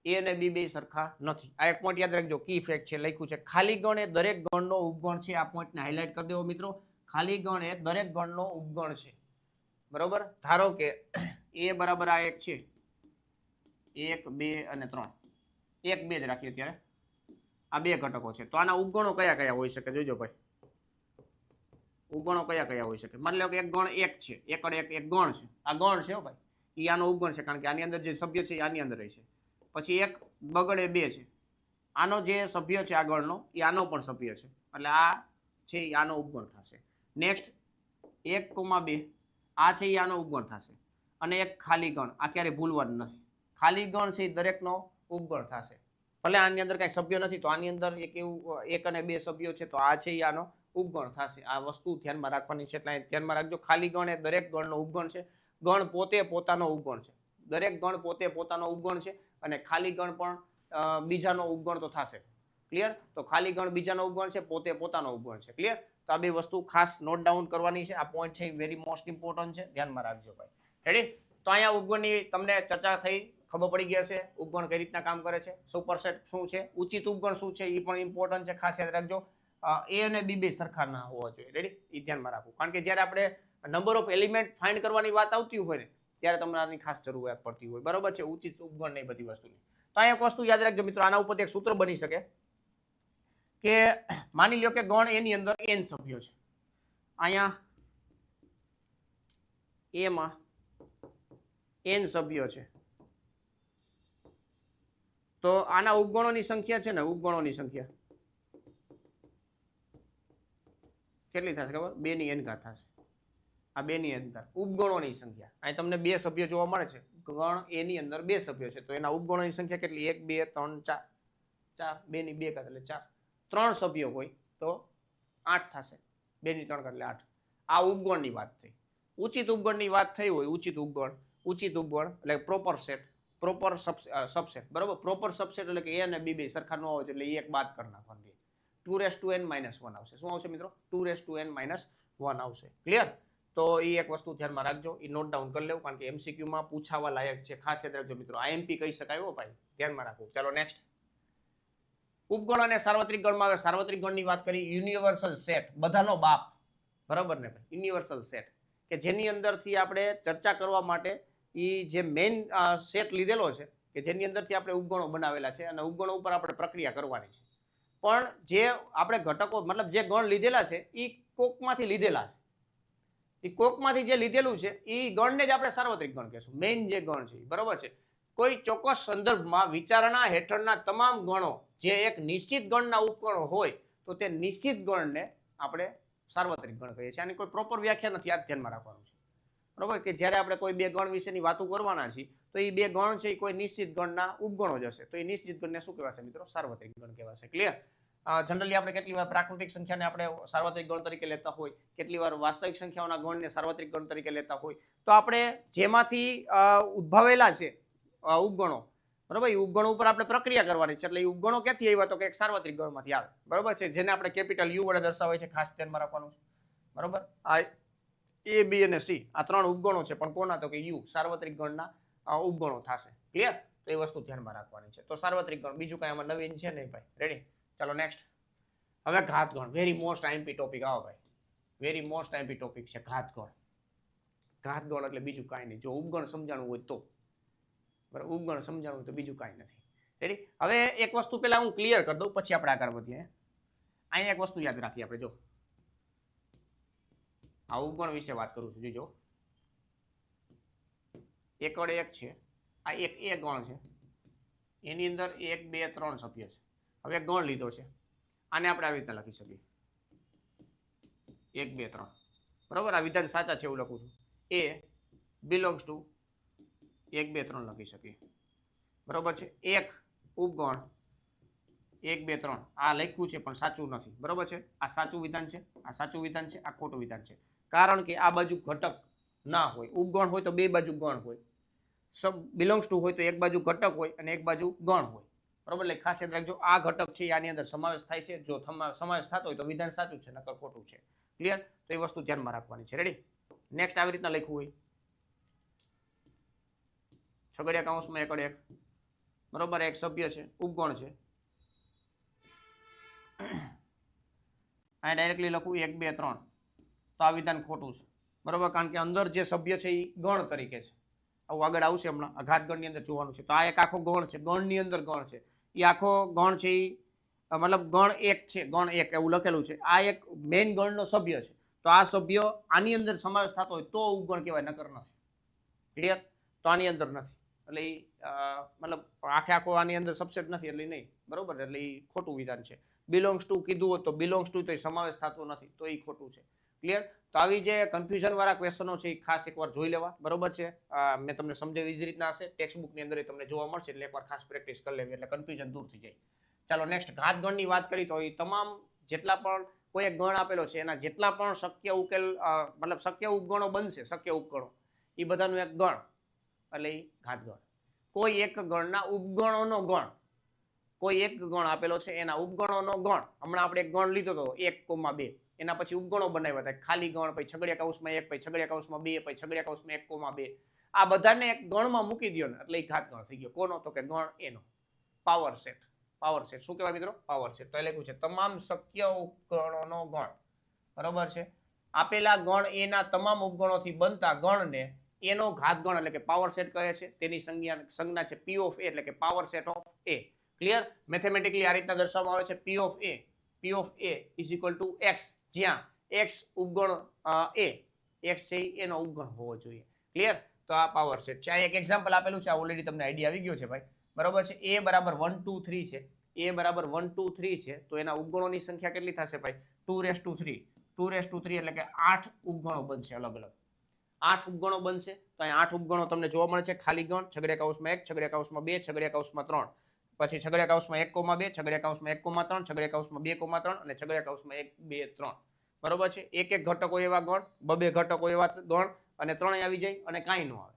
એ અને બી બે સરખા નથી. આ એક પોઈન્ટ યાદ રાખજો, કી ફેક્ટ છે, લખ્યું છે ખાલી ગણ એ દરેક ગણનો ઉપગણ છે. આ પોઈન્ટને હાઇલાઇટ કરી દેવો મિત્રો. ખાલી ગણ એ દરેક ગણનો ઉપગણ છે, બરોબર. ધારો કે એ બરાબર આ એક છે, 1 2 અને 3, 1 2 જ રાખીએ ત્યારે. આ બે ઘટકો છે, તો આના ઉપગણો કયા કયા હોઈ શકે? જોજો ભાઈ, ઉપગણો કયા કયા હોઈ શકે? માની લો કે એક ગણ 1 છે, એક ગણ છે, આ ગણ છે હો ભાઈ, એ આનો ઉપગણ છે, કારણ કે આની અંદર જે સભ્ય છે એ આની અંદર રહેશે. પછી એક બગડે 2 છે, આનો જે સભ્ય છે આ ગણનો એ આનો પણ સભ્ય છે, એટલે આ છે એ આનો ઉપગણ થશે. નેક્સ્ટ 1,2 આ છે એ આનો ઉપગણ થશે. અને એક ખાલી ગણ, આ ક્યારે ભૂલવાનું નથી. ખાલી ગણ છે એ દરેકનો ઉપગણ થશે. ભલે આની અંદર કઈ સભ્ય નથી, તો આની અંદર એક એવું 1 અને 2 સભ્યો છે, તો આ છે એ આનો ઉપગણ થશે. આ વસ્તુ ધ્યાનમાં રાખવાની છે, એટલે ધ્યાનમાં રાખજો. ખાલી ગણ એ દરેક ગણનો ઉપગણ છે. ગણ પોતે પોતાનો ઉપગણ છે. દરેક ગણ પોતે પોતાનો ઉપગણ છે, અને ખાલી ગણ પણ બીજાનો ઉપગણ તો થશે. ક્લિયર? તો ખાલી ગણ બીજાનો ઉપગણ છે, પોતે પોતાનો ઉપગણ છે. ક્લિયર? તો આ બે વસ્તુ ખાસ નોટ ડાઉન કરવાની છે. આ પોઈન્ટ છે વેરી મોસ્ટ ઇમ્પોર્ટન્ટ છે, ધ્યાનમાં રાખજો ભાઈ. રેડી? તો અહીંયા ઉપગણની તમને ચર્ચા થઈ, ખબર પડી ગયા છે ઉપગણ કઈ રીતના કામ કરે છે, સુપરસેટ શું છે, ઉચિત ઉપગણ શું છે, એ પણ ઇમ્પોર્ટન્ટ છે, ખાસ યાદ રાખજો. એ અને બી બે સરખા ના હોવા જોઈએ. રેડી? એ ધ્યાનમાં રાખવું, કારણ કે જ્યારે આપણે નંબર ઓફ એલિમેન્ટ ફાઇન્ડ કરવાની વાત આવતી હોય ને, ત્યારે તમને આની ખાસ જરૂરિયાત પડતી હોય, બરોબર છે, ઉચિત ઉપગણ ને બધી વસ્તુની. તો અહીંયા એક વસ્તુ યાદ રાખજો મિત્રો, આના ઉપર એક સૂત્ર બની શકે કે માની લ્યો કે ગણ એની અંદર n સભ્યો છે. અહીંયા એમાં n સભ્યો છે, તો આના ઉપગણોની સંખ્યા છે ને, ઉપગણોની સંખ્યા કેટલી થશે ખબર? 2 ની n ઘાત થશે. આ 2 ની n ઘાત ઉપગણોની સંખ્યા. અહીં તમને 2 સભ્યો જોવા મળે છે, ગણ એ ની અંદર 2 સભ્યો છે, તો એના ઉપગણોની સંખ્યા કેટલી? 1 2 3 4, 2 ની 2 ઘાત એટલે 4. 3 સભ્યો હોય તો 8 થશે. 2 ની 3 ઘાત એટલે 8. આ ઉપગણની વાત થઈ. ઉચિત ઉપગણની વાત થઈ હોય, ઉચિત ઉપગણ એટલે પ્રોપર સેટ, પ્રોપર સબસેટ, બરાબર. પ્રોપર સબસેટ એટલે કે એ અને બી બે સરખા ન હોય, એટલે એક બાદ કરી નાખવાની. 2n-1 આવશે. શું આવશે મિત્રો? 2n-1 આવશે. ક્લિયર? તો એ એક વસ્તુ ધ્યાનમાં રાખજો, એ નોટ ડાઉન કરી લેવું, કારણ કે MCQ માં પૂછાવા લાયક છે. ખાસ યાદ રાખજો મિત્રો, IMP કહી શકાય હો ભાઈ, ધ્યાનમાં રાખવું. ચાલો નેક્સ્ટ. ઉપગણ અને સાર્વત્રિક ગણમાં આવે. સાર્વત્રિક ગણની વાત કરી, યુનિવર્સલ સેટ, બધાનો બાપ, બરાબર ને ભાઈ? યુનિવર્સલ સેટ કે જેની અંદરથી આપણે ચર્ચા કરવા માટે એ જે મેઇન સેટ લીધેલો છે, કે જેની અંદરથી આપણે ઉપગણો બનાવેલા છે, અને ઉપગણો ઉપર આપણે પ્રક્રિયા કરવાની છે. પણ જે આપણે ઘટકો, મતલબ જે ગણ લીધેલા છે એ કોકમાંથી લીધેલા છે. એ કોકમાંથી જે લીધેલું છે એ ગણને જ આપણે સાર્વત્રિક ગણ કહેશું. મેઇન જે ગણ છે, બરોબર છે. કોઈ ચોક્કસ સંદર્ભમાં વિચારણા હેઠળના તમામ ગણો જે એક નિશ્ચિત ગણના ઉપગણો હોય, તો તે નિશ્ચિત ગણને આપણે સાર્વત્રિક ગણ કહીએ છીએ. આની કોઈ પ્રોપર વ્યાખ્યા નથી, આ ધ્યાનમાં રાખવાનું છે, બરોબર. કે જ્યારે આપણે કોઈ બે ગણ વિશેની વાતો કરવાના છીએ, તો એ બે ગણ છે એ કોઈ નિશ્ચિત ગણના ઉપગણો જ હશે, તો એ નિશ્ચિત ગણને શું કહેવાશે મિત્રો? સાર્વત્રિક ગણ કહેવાશે. ક્લિયર? જનરલી આપણે કેટલી વાર પ્રાકૃતિક સંખ્યાને આપણે સાર્વત્રિક ગણ તરીકે લેતા હોય, કેટલી વાર વાસ્તવિક સંખ્યાઓના ગણને સાર્વત્રિક ગણ તરીકે લેતા હોય. તો આપણે જેમાંથી ઉદ્ભવેલા છે ઉપગણો, બરોબર, એ ઉપગણો ઉપર આપણે પ્રક્રિયા કરવાની છે. એટલે એ ઉપગણો ક્યાંથી આવ્યા? તો કે એક સાર્વત્રિક ગણમાંથી આવે, બરોબર છે, જેને આપણે કેપિટલ યુ વડે દર્શાવાય છે. ખાસ ધ્યાનમાં રાખવાનું છે, બરોબર. આ A, B અને C આ 3 ઉપગણો છે, પણ કોના? તો કે યુ, સાર્વત્રિક ગણના ઉપગણો થશે. ક્લિયર? તો એ વસ્તુ ધ્યાનમાં રાખવાની છે. તો સાર્વત્રિક ગણ, બીજું કઈ આમાં નવીન છે નહીં ભાઈ. રેડી? ચાલો નેક્સ્ટ. હવે ઘાત ગણ, વેરી મોસ્ટ IMP ટોપિક. આવો ભાઈ, વેરી મોસ્ટ આઈપી ટોપિક છે ઘાતગણ. ઘાતગણ એટલે બીજું કાંઈ નહીં. જો ઉપગણ સમજાણું હોય તો બરાબર, ઉપગણ સમજાણું હોય તો બીજું કાંઈ નથી. રેડી? હવે એક વસ્તુ પહેલા હું ક્લિયર કરી દઉં, પછી આપણે આગળ વધીએ. અહીંયા એક વસ્તુ યાદ રાખીએ આપણે. જો આ ઉપગણ વિશે વાત કરું છું. જો એક વડે એક છે, આ એક એ ગણ છે, એની અંદર 1 2 3 સભ્ય છે. હવે ગણ લીધો છે, આને આપણે આવી રીતે લખી શકીએ 1 2 3. બરાબર? આ વિધાન સાચા છે એવું લખું છું. એ બિલોંગ્સ ટુ 1 2 3 લખી શકીએ. બરાબર છે? એક ઉપગણ 1 2 3 આ લખ્યું છે પણ સાચું નથી. બરાબર છે? આ સાચું વિધાન છે, આ સાચું વિધાન છે, આ ખોટું વિધાન છે. કારણ કે આ બાજુ ઘટક ના હોય. ઉપગણ હોય તો બે બાજુ ગણ હોય, સબ બિલોંગ્સ ટુ હોય તો એક બાજુ ઘટક હોય અને એક બાજુ ગણ હોય. બરાબર? એટલે ખાસ યાદ રાખજો, આ ઘટક છે આની અંદર સમાવેશ થાય છે. જો સમાવેશ થતો હોય તો વિધાન સાચું છે, નકર ખોટું છે. ક્લિયર? તો એ વસ્તુ ધ્યાનમાં રાખવાની છે. રેડી? નેક્સ્ટ આવી રીતના લખ્યું હોય છગડિયા કૌંસમાં 1 1. બરાબર? એક સભ્ય છે, ઉપગણ છે. આ ડાયરેક્ટલી લખું 1 2 3, તો આ વિધાન ખોટું છે. બરાબર? કારણ કે અંદર જે સભ્ય છે એ ગણ તરીકે છે. આવું આગળ આવશે હમણાં. આ ઘાતગણની અંદર જોવાનું છે. તો આ એક આખો ગણ છે, ગણની અંદર ગણ છે. એ આખો ગણ છે એ મતલબ ગણ એક છે, ગણ એક એવું લખેલું છે. આ એક મેઇન ગણનો સભ્ય છે. તો આ સભ્ય આની અંદર સમાવેશ થતો હોય તો ઉપગણ કહેવાય, નકર નથી. ક્લિયર? તો આની અંદર નથી એટલે મતલબ આખો આની અંદર સબસેટ નથી એટલે નહીં. બરોબર? એટલે એ ખોટું વિધાન છે. બિલોંગ્સ ટુ કીધું હોત તો બિલોંગ્સ ટુ તો સમાવેશ થતો નથી, તો એ ખોટું છે. ક્લિયર? તો આવી જે કન્ફ્યુઝન વાળા ક્વેશ્ચનો છે એ ખાસ એકવાર જોઈ લેવા. બરોબર છે? મેં તમને સમજાવી જ રીતના હશે, ટેક્સ્ટ બુકની અંદર તમને જોવા મળશે. એટલે એકવાર ખાસ પ્રેક્ટિસ કરી લેવી એટલે કન્ફ્યુઝન દૂર થઈ જાય. ચાલો નેક્સ્ટ ઘાતગણની વાત કરી તો એ તમામ જેટલા પણ કોઈ એક ગણ આપેલો છે એના જેટલા પણ શક્ય ઉકેલ મતલબ શક્ય ઉપગણો બનશે, શક્ય ઉપગણો એ બધાનું એક ગણ એટલે એ ઘાતગણ. કોઈ એક ગણના ઉપગણોનો ગણ, કોઈ એક ગણ આપેલો છે એના ઉપગણોનો ગણ. હમણાં આપણે એક ગણ લીધો હતો 1,2, એના પછી ઉપગણો બનાવ્યા હતા. ખાલી ગણ, પછી છગડિયા કૌંસમાં 1, પછી છગડિયા કૌંસમાં 2, પછી છગડિયા કૌંસમાં 1,2. આ બધાને એક ગણમાં મૂકી દો ને એટલે એ ઘાતગણ થઈ ગયો. કોનો? તો કે ગણ એનો. Power set. પાવર સેટ શું કહેવાય મિત્રો? Power set. તો એ લખ્યું છે તમામ શક્ય ઉપગણોનો ગણ. બરોબર છે? આપેલા ગણ એના તમામ ઉપગણોથી બનતા ગણને એનો ઘાતગણ એટલે કે પાવર સેટ કહે છે. તેની સંજ્ઞા છે P of A એટલે કે power set of A. Clear? Mathematically આ રીતના દર્શાવવામાં આવે છે P of A. P of A is equal to x, જ્યાં x ઉપગણ A, x છે એનો ઉપગણ હોવો જોઈએ. ક્લિયર? તો આ પાવર સેટ છે. આ એક એક્ઝામ્પલ આપેલું છે, ઓલરેડી તમને આઈડિયા આવી ગયો છે ભાઈ. બરોબર છે? A બરાબર 1 2 3 છે. A બરાબર 1 2 3 છે તો એના ઉપગણોની સંખ્યા કેટલી થશે ભાઈ? 2^3. 2^3 એટલે કે 8 ઉપગણો બનશે. અલગ અલગ 8 ઉપગણો બનશે. તો અહીં 8 ઉપગણો તમને જોવા મળે છે. ખાલી ગણ છગડિયા કૌંસમાં 1, છગડિયા કૌંસમાં 2, છગડિયા કૌંસમાં 3, પછી છગડિયા કૌંસમાં 1,2, છગડિયા કૌંસમાં 1,3, છગડિયા કૌંસમાં 2,3 અને છગડિયા કૌંસમાં 1 2 3. બરોબર છે? એક એક ઘટકો એવા ગણ, બે ઘટકો એવા ગણ અને ત્રણેય આવી જાય અને કાંઈ ન આવે.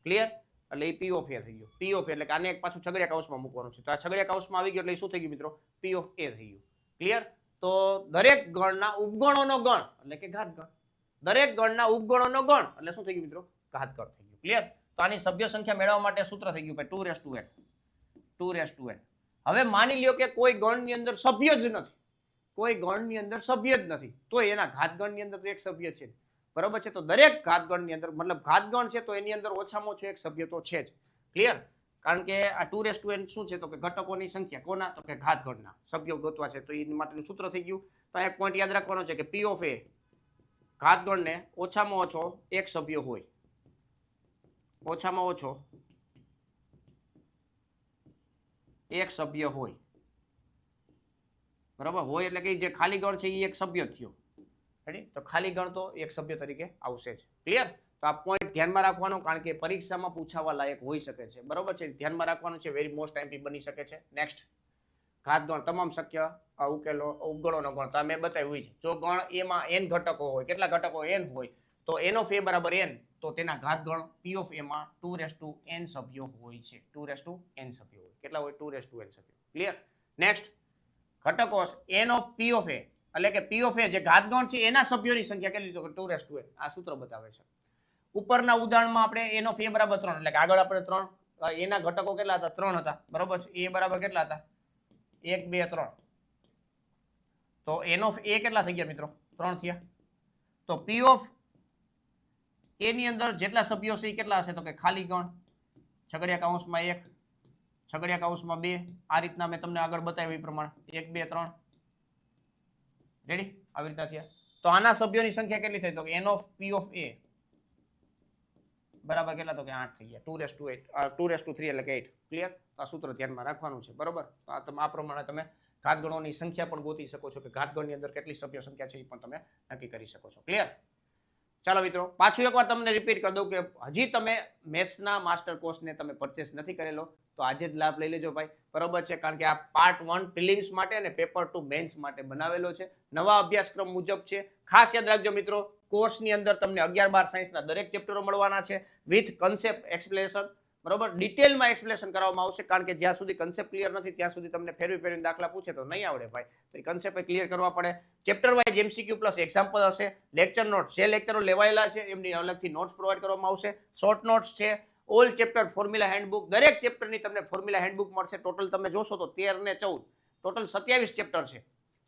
ક્લિયર? એટલે એ P of A થઈ ગયો. P of A એટલે કે આને એક પાછું છગડિયા કૌંસમાં મૂકવાનું છે. તો આ છગડિયા કૌંસમાં આવી ગયો એટલે શું થઈ ગયું મિત્રો? P of A થઈ ગયું. ક્લિયર? તો દરેક ગણના ઉપગણોનો ગણ એટલે કે ઘાતગણ. દરેક ગણના ઉપગણોનો ગણ એટલે શું થઈ ગયું મિત્રો? ઘાતગણ થઈ ગયું. ક્લિયર? તો આની સભ્ય સંખ્યા મેળવવા માટે સૂત્ર થઈ ગયું ભાઈ 2^n. 2^n. હવે માની લ્યો કે કોઈ ગણની અંદર સભ્ય જ નથી, કોઈ ગણની અંદર સભ્ય જ નથી, તો એના ઘાતગણની અંદર તો એક સભ્ય છે. બરોબર છે? તો દરેક ઘાતગણની અંદર મતલબ ઘાતગણ છે તો એની અંદર ઓછામાં ઓછો એક સભ્ય તો છે જ. ક્લિયર? કારણ કે આ 2^n શું છે? તો કે ઘટકોની સંખ્યા. કોના? તો કે ઘાતગણના સભ્યો ગોતવા છે. તો એની માટેનું સૂત્ર થઈ ગયું. તો એક પોઈન્ટ યાદ રાખવાનો છે કે P of A ઘાતગણને ઓછામાં ઓછો એક સભ્ય હોય. ઓછામાં ઓછો એક સભ્ય હોય. બરાબર? હોય એટલે કે જે ખાલી ગણ છે એ એક સભ્ય થયો. રેડી? તો ખાલી ગણ તો એક સભ્ય તરીકે આવશે જ. ક્લિયર? તો આ પોઈન્ટ ધ્યાનમાં રાખવાનો, કારણ કે પરીક્ષામાં પૂછાવા લાયક હોઈ શકે છે. બરોબર છે? ધ્યાનમાં રાખવાનું છે. વેરી મોસ્ટ આઈમ્પી બની શકે છે. નેક્સ્ટ ઘાતગણ તમામ શક્ય ઉકેલો ઉપગણોનો ગણ. તો મેં બતાવ્યું છે. જો ગણ એમાં n ઘટકો હોય, કેટલા ઘટકો n હોય, તો n of A બરાબર n, તો તેના ઘાતગણ P of A માં 2^n સભ્યો હોય છે. 2^n સભ્યો હોય. કેટલા હોય? 2^n સભ્યો. ક્લિયર? નેક્સ્ટ ઘટકો n of P of A એટલે કે P of A જે ઘાતગણ છે એના સભ્યોની સંખ્યા કેટલી? તો 2^n. આ સૂત્ર બતાવે છે. ઉપરના ઉદાહરણમાં આપણે n of A બરાબર 3 એટલે કે આગળ આપણે 3 એના ઘટકો કેટલા હતા? 3 હતા. બરોબર છે? A બરાબર કેટલા હતા? 1 2 3. તો n of A કેટલા થઈ ગયા મિત્રો? 3 થયા. તો પી ઓફ એ ની અંદર જેટલા સભ્યો છે એ કેટલા હશે તો કે ખાલી ગણ છગડિયા કૌંસમાં 1 છગડિયા કૌંસમાં 2 આ રીતના મેં તમને આગળ બતાવ્યું એ પ્રમાણે 1 2 3 રેડી આવી રીતના થયા તો આના સભ્યોની સંખ્યા કેટલી થઈ તો કે n of p of a બરાબર કેટલા તો કે 8 થઈ ગયા 2 3 એટલે કે 8 ક્લિયર આ સૂત્ર ધ્યાનમાં રાખવાનું છે બરાબર તો આ પ્રમાણે તમે ઘાતગણોની સંખ્યા પણ ગોતી શકો છો કે ઘાતગણની અંદર કેટલી સભ્ય સંખ્યા છે એ પણ તમે નક્કી કરી શકો છો ક્લિયર ચાલો મિત્રો પાછું એકવાર તમને રિપીટ કરી દઉં કે હજી તમે મેથ્સના માસ્ટર કોર્સને તમે પરચેસ નથી કરેલો તો આજે જ લાભ લઈ લેજો ભાઈ બરોબર છે કારણ કે આ પાર્ટ 1 પ્રિલિમ્સ માટે અને પેપર 2 મેન્સ માટે બનાવેલો છે નવા અભ્યાસક્રમ મુજબ છે ખાસ યાદ રાખજો મિત્રો કોર્સની અંદર તમને 11-12 સાયન્સના દરેક ચેપ્ટરો મળવાના છે વિથ કન્સેપ્ટ એક્સપ્લેનેશન બરોબર ડિટેલમાં એક્સપ્લેનેશન કરવામાં આવશે કારણ કે જ્યાં સુધી કન્સેપ્ટ ક્લિયર નથી ત્યાં સુધી તમને ફેરવીને દાખલા પૂછે તો નહીં આવડે ભાઈ તો એ કન્સેપ્ટ ક્લિયર કરવા પડે chapter wise MCQ plus example હશે લેક્ચર નોટ્સ જે લેક્ચરો લેવાયેલા છે એમની અલગથી નોટ્સ પ્રોવાઈડ કરવામાં આવશે શોર્ટ નોટ્સ છે ઓલ ચેપ્ટર ફોર્મ્યુલા હેન્ડબુક દરેક ચેપ્ટરની તમને ફોર્મ્યુલા હેન્ડબુક મળશે ટોટલ તમે જોશો તો 13 ને 14 ટોટલ 27 ચેપ્ટર છે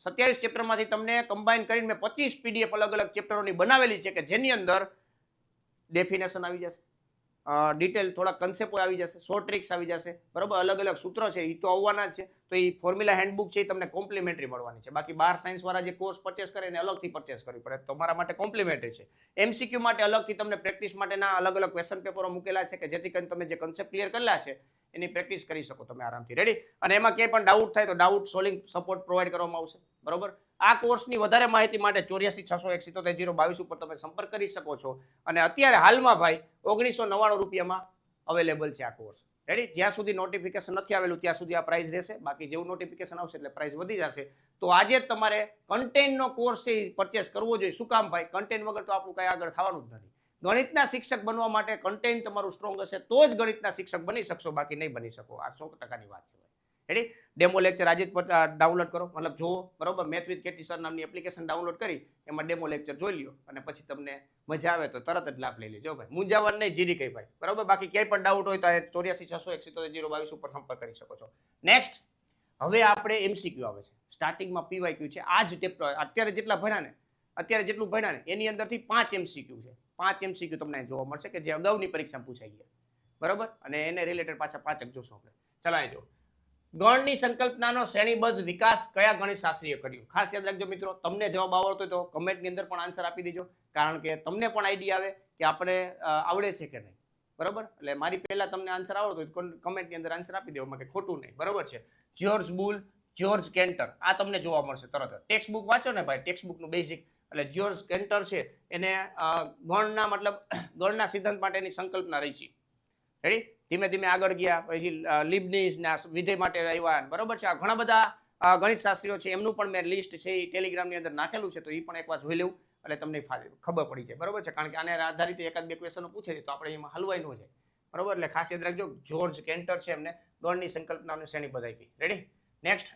27 ચેપ્ટરમાંથી તમને કમ્બાઈન કરીને મેં 25 પીડીએફ અલગ અલગ ચેપ્ટરોની બનાવેલી છે કે જેની અંદર ડેફિનેશન આવી જશે ડિટેલ થોડા કન્સેપ્ટો આવી જશે શોર્ટ ટ્રિક્સ આવી જશે બરોબર અલગ અલગ સૂત્ર છે એ તો આવવાના જ છે તો એ ફોર્મ્યુલા હેન્ડબુક છે એ તમને કોમ્પ્લિમેન્ટરી મળવાની છે બાકી 12 સાયન્સ વાળા જે કોર્સ પરચેસ કરે એને અલગથી પરચેસ કરવી પડે તમારા માટે કોમ્પ્લિમેન્ટરી છે એમસીક્યુ માટે અલગથી તમને પ્રેક્ટિસ માટેના અલગ અલગ ક્વેશ્ચન પેપરો મૂકેલા છે કે જેથી કરીને તમે જે કન્સેપ્ટ ક્લિયર કરેલા છે એની પ્રેક્ટિસ કરી શકો તમે આરામથી રેડી અને એમાં ક્યાંય પણ ડાઉટ થાય તો ડાઉટ સોલ્વિંગ સપોર્ટ પ્રોવાઈડ કરવામાં આવશે બરોબર આ કોર્સની વધારે માહિતી માટે 84 601 77 022 ઉપર તમે સંપર્ક કરી શકો છો અને અત્યારે હાલમાં ભાઈ 1999 રૂપિયામાં અવેલેબલ છે આ કોર્સ રેડી જ્યાં સુધી નોટિફિકેશન નથી આવેલું ત્યાં સુધી આ પ્રાઇસ રહેશે બાકી જેવું નોટિફિકેશન આવશે એટલે પ્રાઇસ વધી જશે તો આજે જ તમારે કન્ટેન્ટનો કોર્સ છે પરચેસ કરવો જોઈએ શું કામ ભાઈ કન્ટેન્ટ વગર તો આપણું કાંઈ આગળ થવાનું જ નથી ગણિતના શિક્ષક બનવા માટે કન્ટેન્ટ તમારું સ્ટ્રોંગ હશે તો જ ગણિતના શિક્ષક બની શકશો બાકી નહીં બની શકો આ 100%ની વાત છે રેડી ડેમો લેક્ચર આજે જ ડાઉનલોડ કરો મતલબ જુઓ બરોબર મેથ વિથ કેટી સર નામની એપ્લિકેશન ડાઉનલોડ કરી એમાં ડેમો લેક્ચર જોઈ લ્યો અને પછી તમને મજા આવે તો તરત જ લાભ લઈ લેજો ભાઈ મૂંઝાવવાનું નહીં જીરી કઈ ભાઈ બરોબર બાકી ક્યાંય પણ ડાઉટ હોય તો 84 601 77 022 ઉપર સંપર્ક કરી શકો છો નેક્સ્ટ હવે આપણે એમસીક્યુ આવે છે સ્ટાર્ટિંગમાં પીવાયક્યુ છે આ જ ટેપ અત્યારે જેટલું ભણ્યા ને એની અંદરથી 5 એમસીક્યુ છે 5 એમસીક્યુ તમને જોવા મળશે કે જે અગાઉની પરીક્ષામાં પૂછાઈ ગયા બરોબર અને એને રિલેટેડ પાછા 5 જ જોશો આપણે ચલાય જો ગણની સંકલ્પનાનો શ્રેણીબદ્ધ વિકાસ કયા ગણિત શાસ્ત્રીએ કર્યો ખાસ યાદ રાખજો મિત્રો તમને જવાબ આવડતો હોય તો કમેન્ટની અંદર પણ આન્સર આપી દેજો કારણ કે તમને પણ આઈડિયા આવે કે આપણે આવડે છે કે નહીં બરોબર એટલે મારી પહેલા તમને આન્સર આવડતો હોય તો કમેન્ટની અંદર આન્સર આપી દેવામાં કે ખોટું નહીં બરોબર છે જ્યોર્જ બુલ જ્યોર્જ કેન્ટર આ તમને જોવા મળશે તરત ટેક્સ્ટ બુક વાંચો ને ભાઈ ટેક્સ્ટ બુકનું બેઝિક એટલે જ્યોર્જ કેન્ટર છે એને ગણના મતલબ ગણના સિદ્ધાંત માટેની સંકલ્પના રહી છે રેડી ધીમે ધીમે આગળ ગયા પછી લીબનીઝ ના વિધેય માટે આવ્યા બરોબર છે આ ઘણા બધા ગણિત શાસ્ત્રીઓ છે એમનું પણ મેં લિસ્ટ છે એ ટેલિગ્રામની અંદર નાખેલું છે તો એ પણ એકવાર જોઈ લેવું એટલે તમને ખબર પડી જાય બરોબર છે કારણ કે આને આધારિત એકાદ બે ક્વેશ્ચનો પૂછે તો આપણે એમાં હલવાઈ ન જાય બરોબર એટલે ખાસ યાદ રાખજો જ્યોર્જ કેન્ટર છે એમને ગણની સંકલ્પનાની શ્રેણી બધાઈ ગઈ રેડી નેક્સ્ટ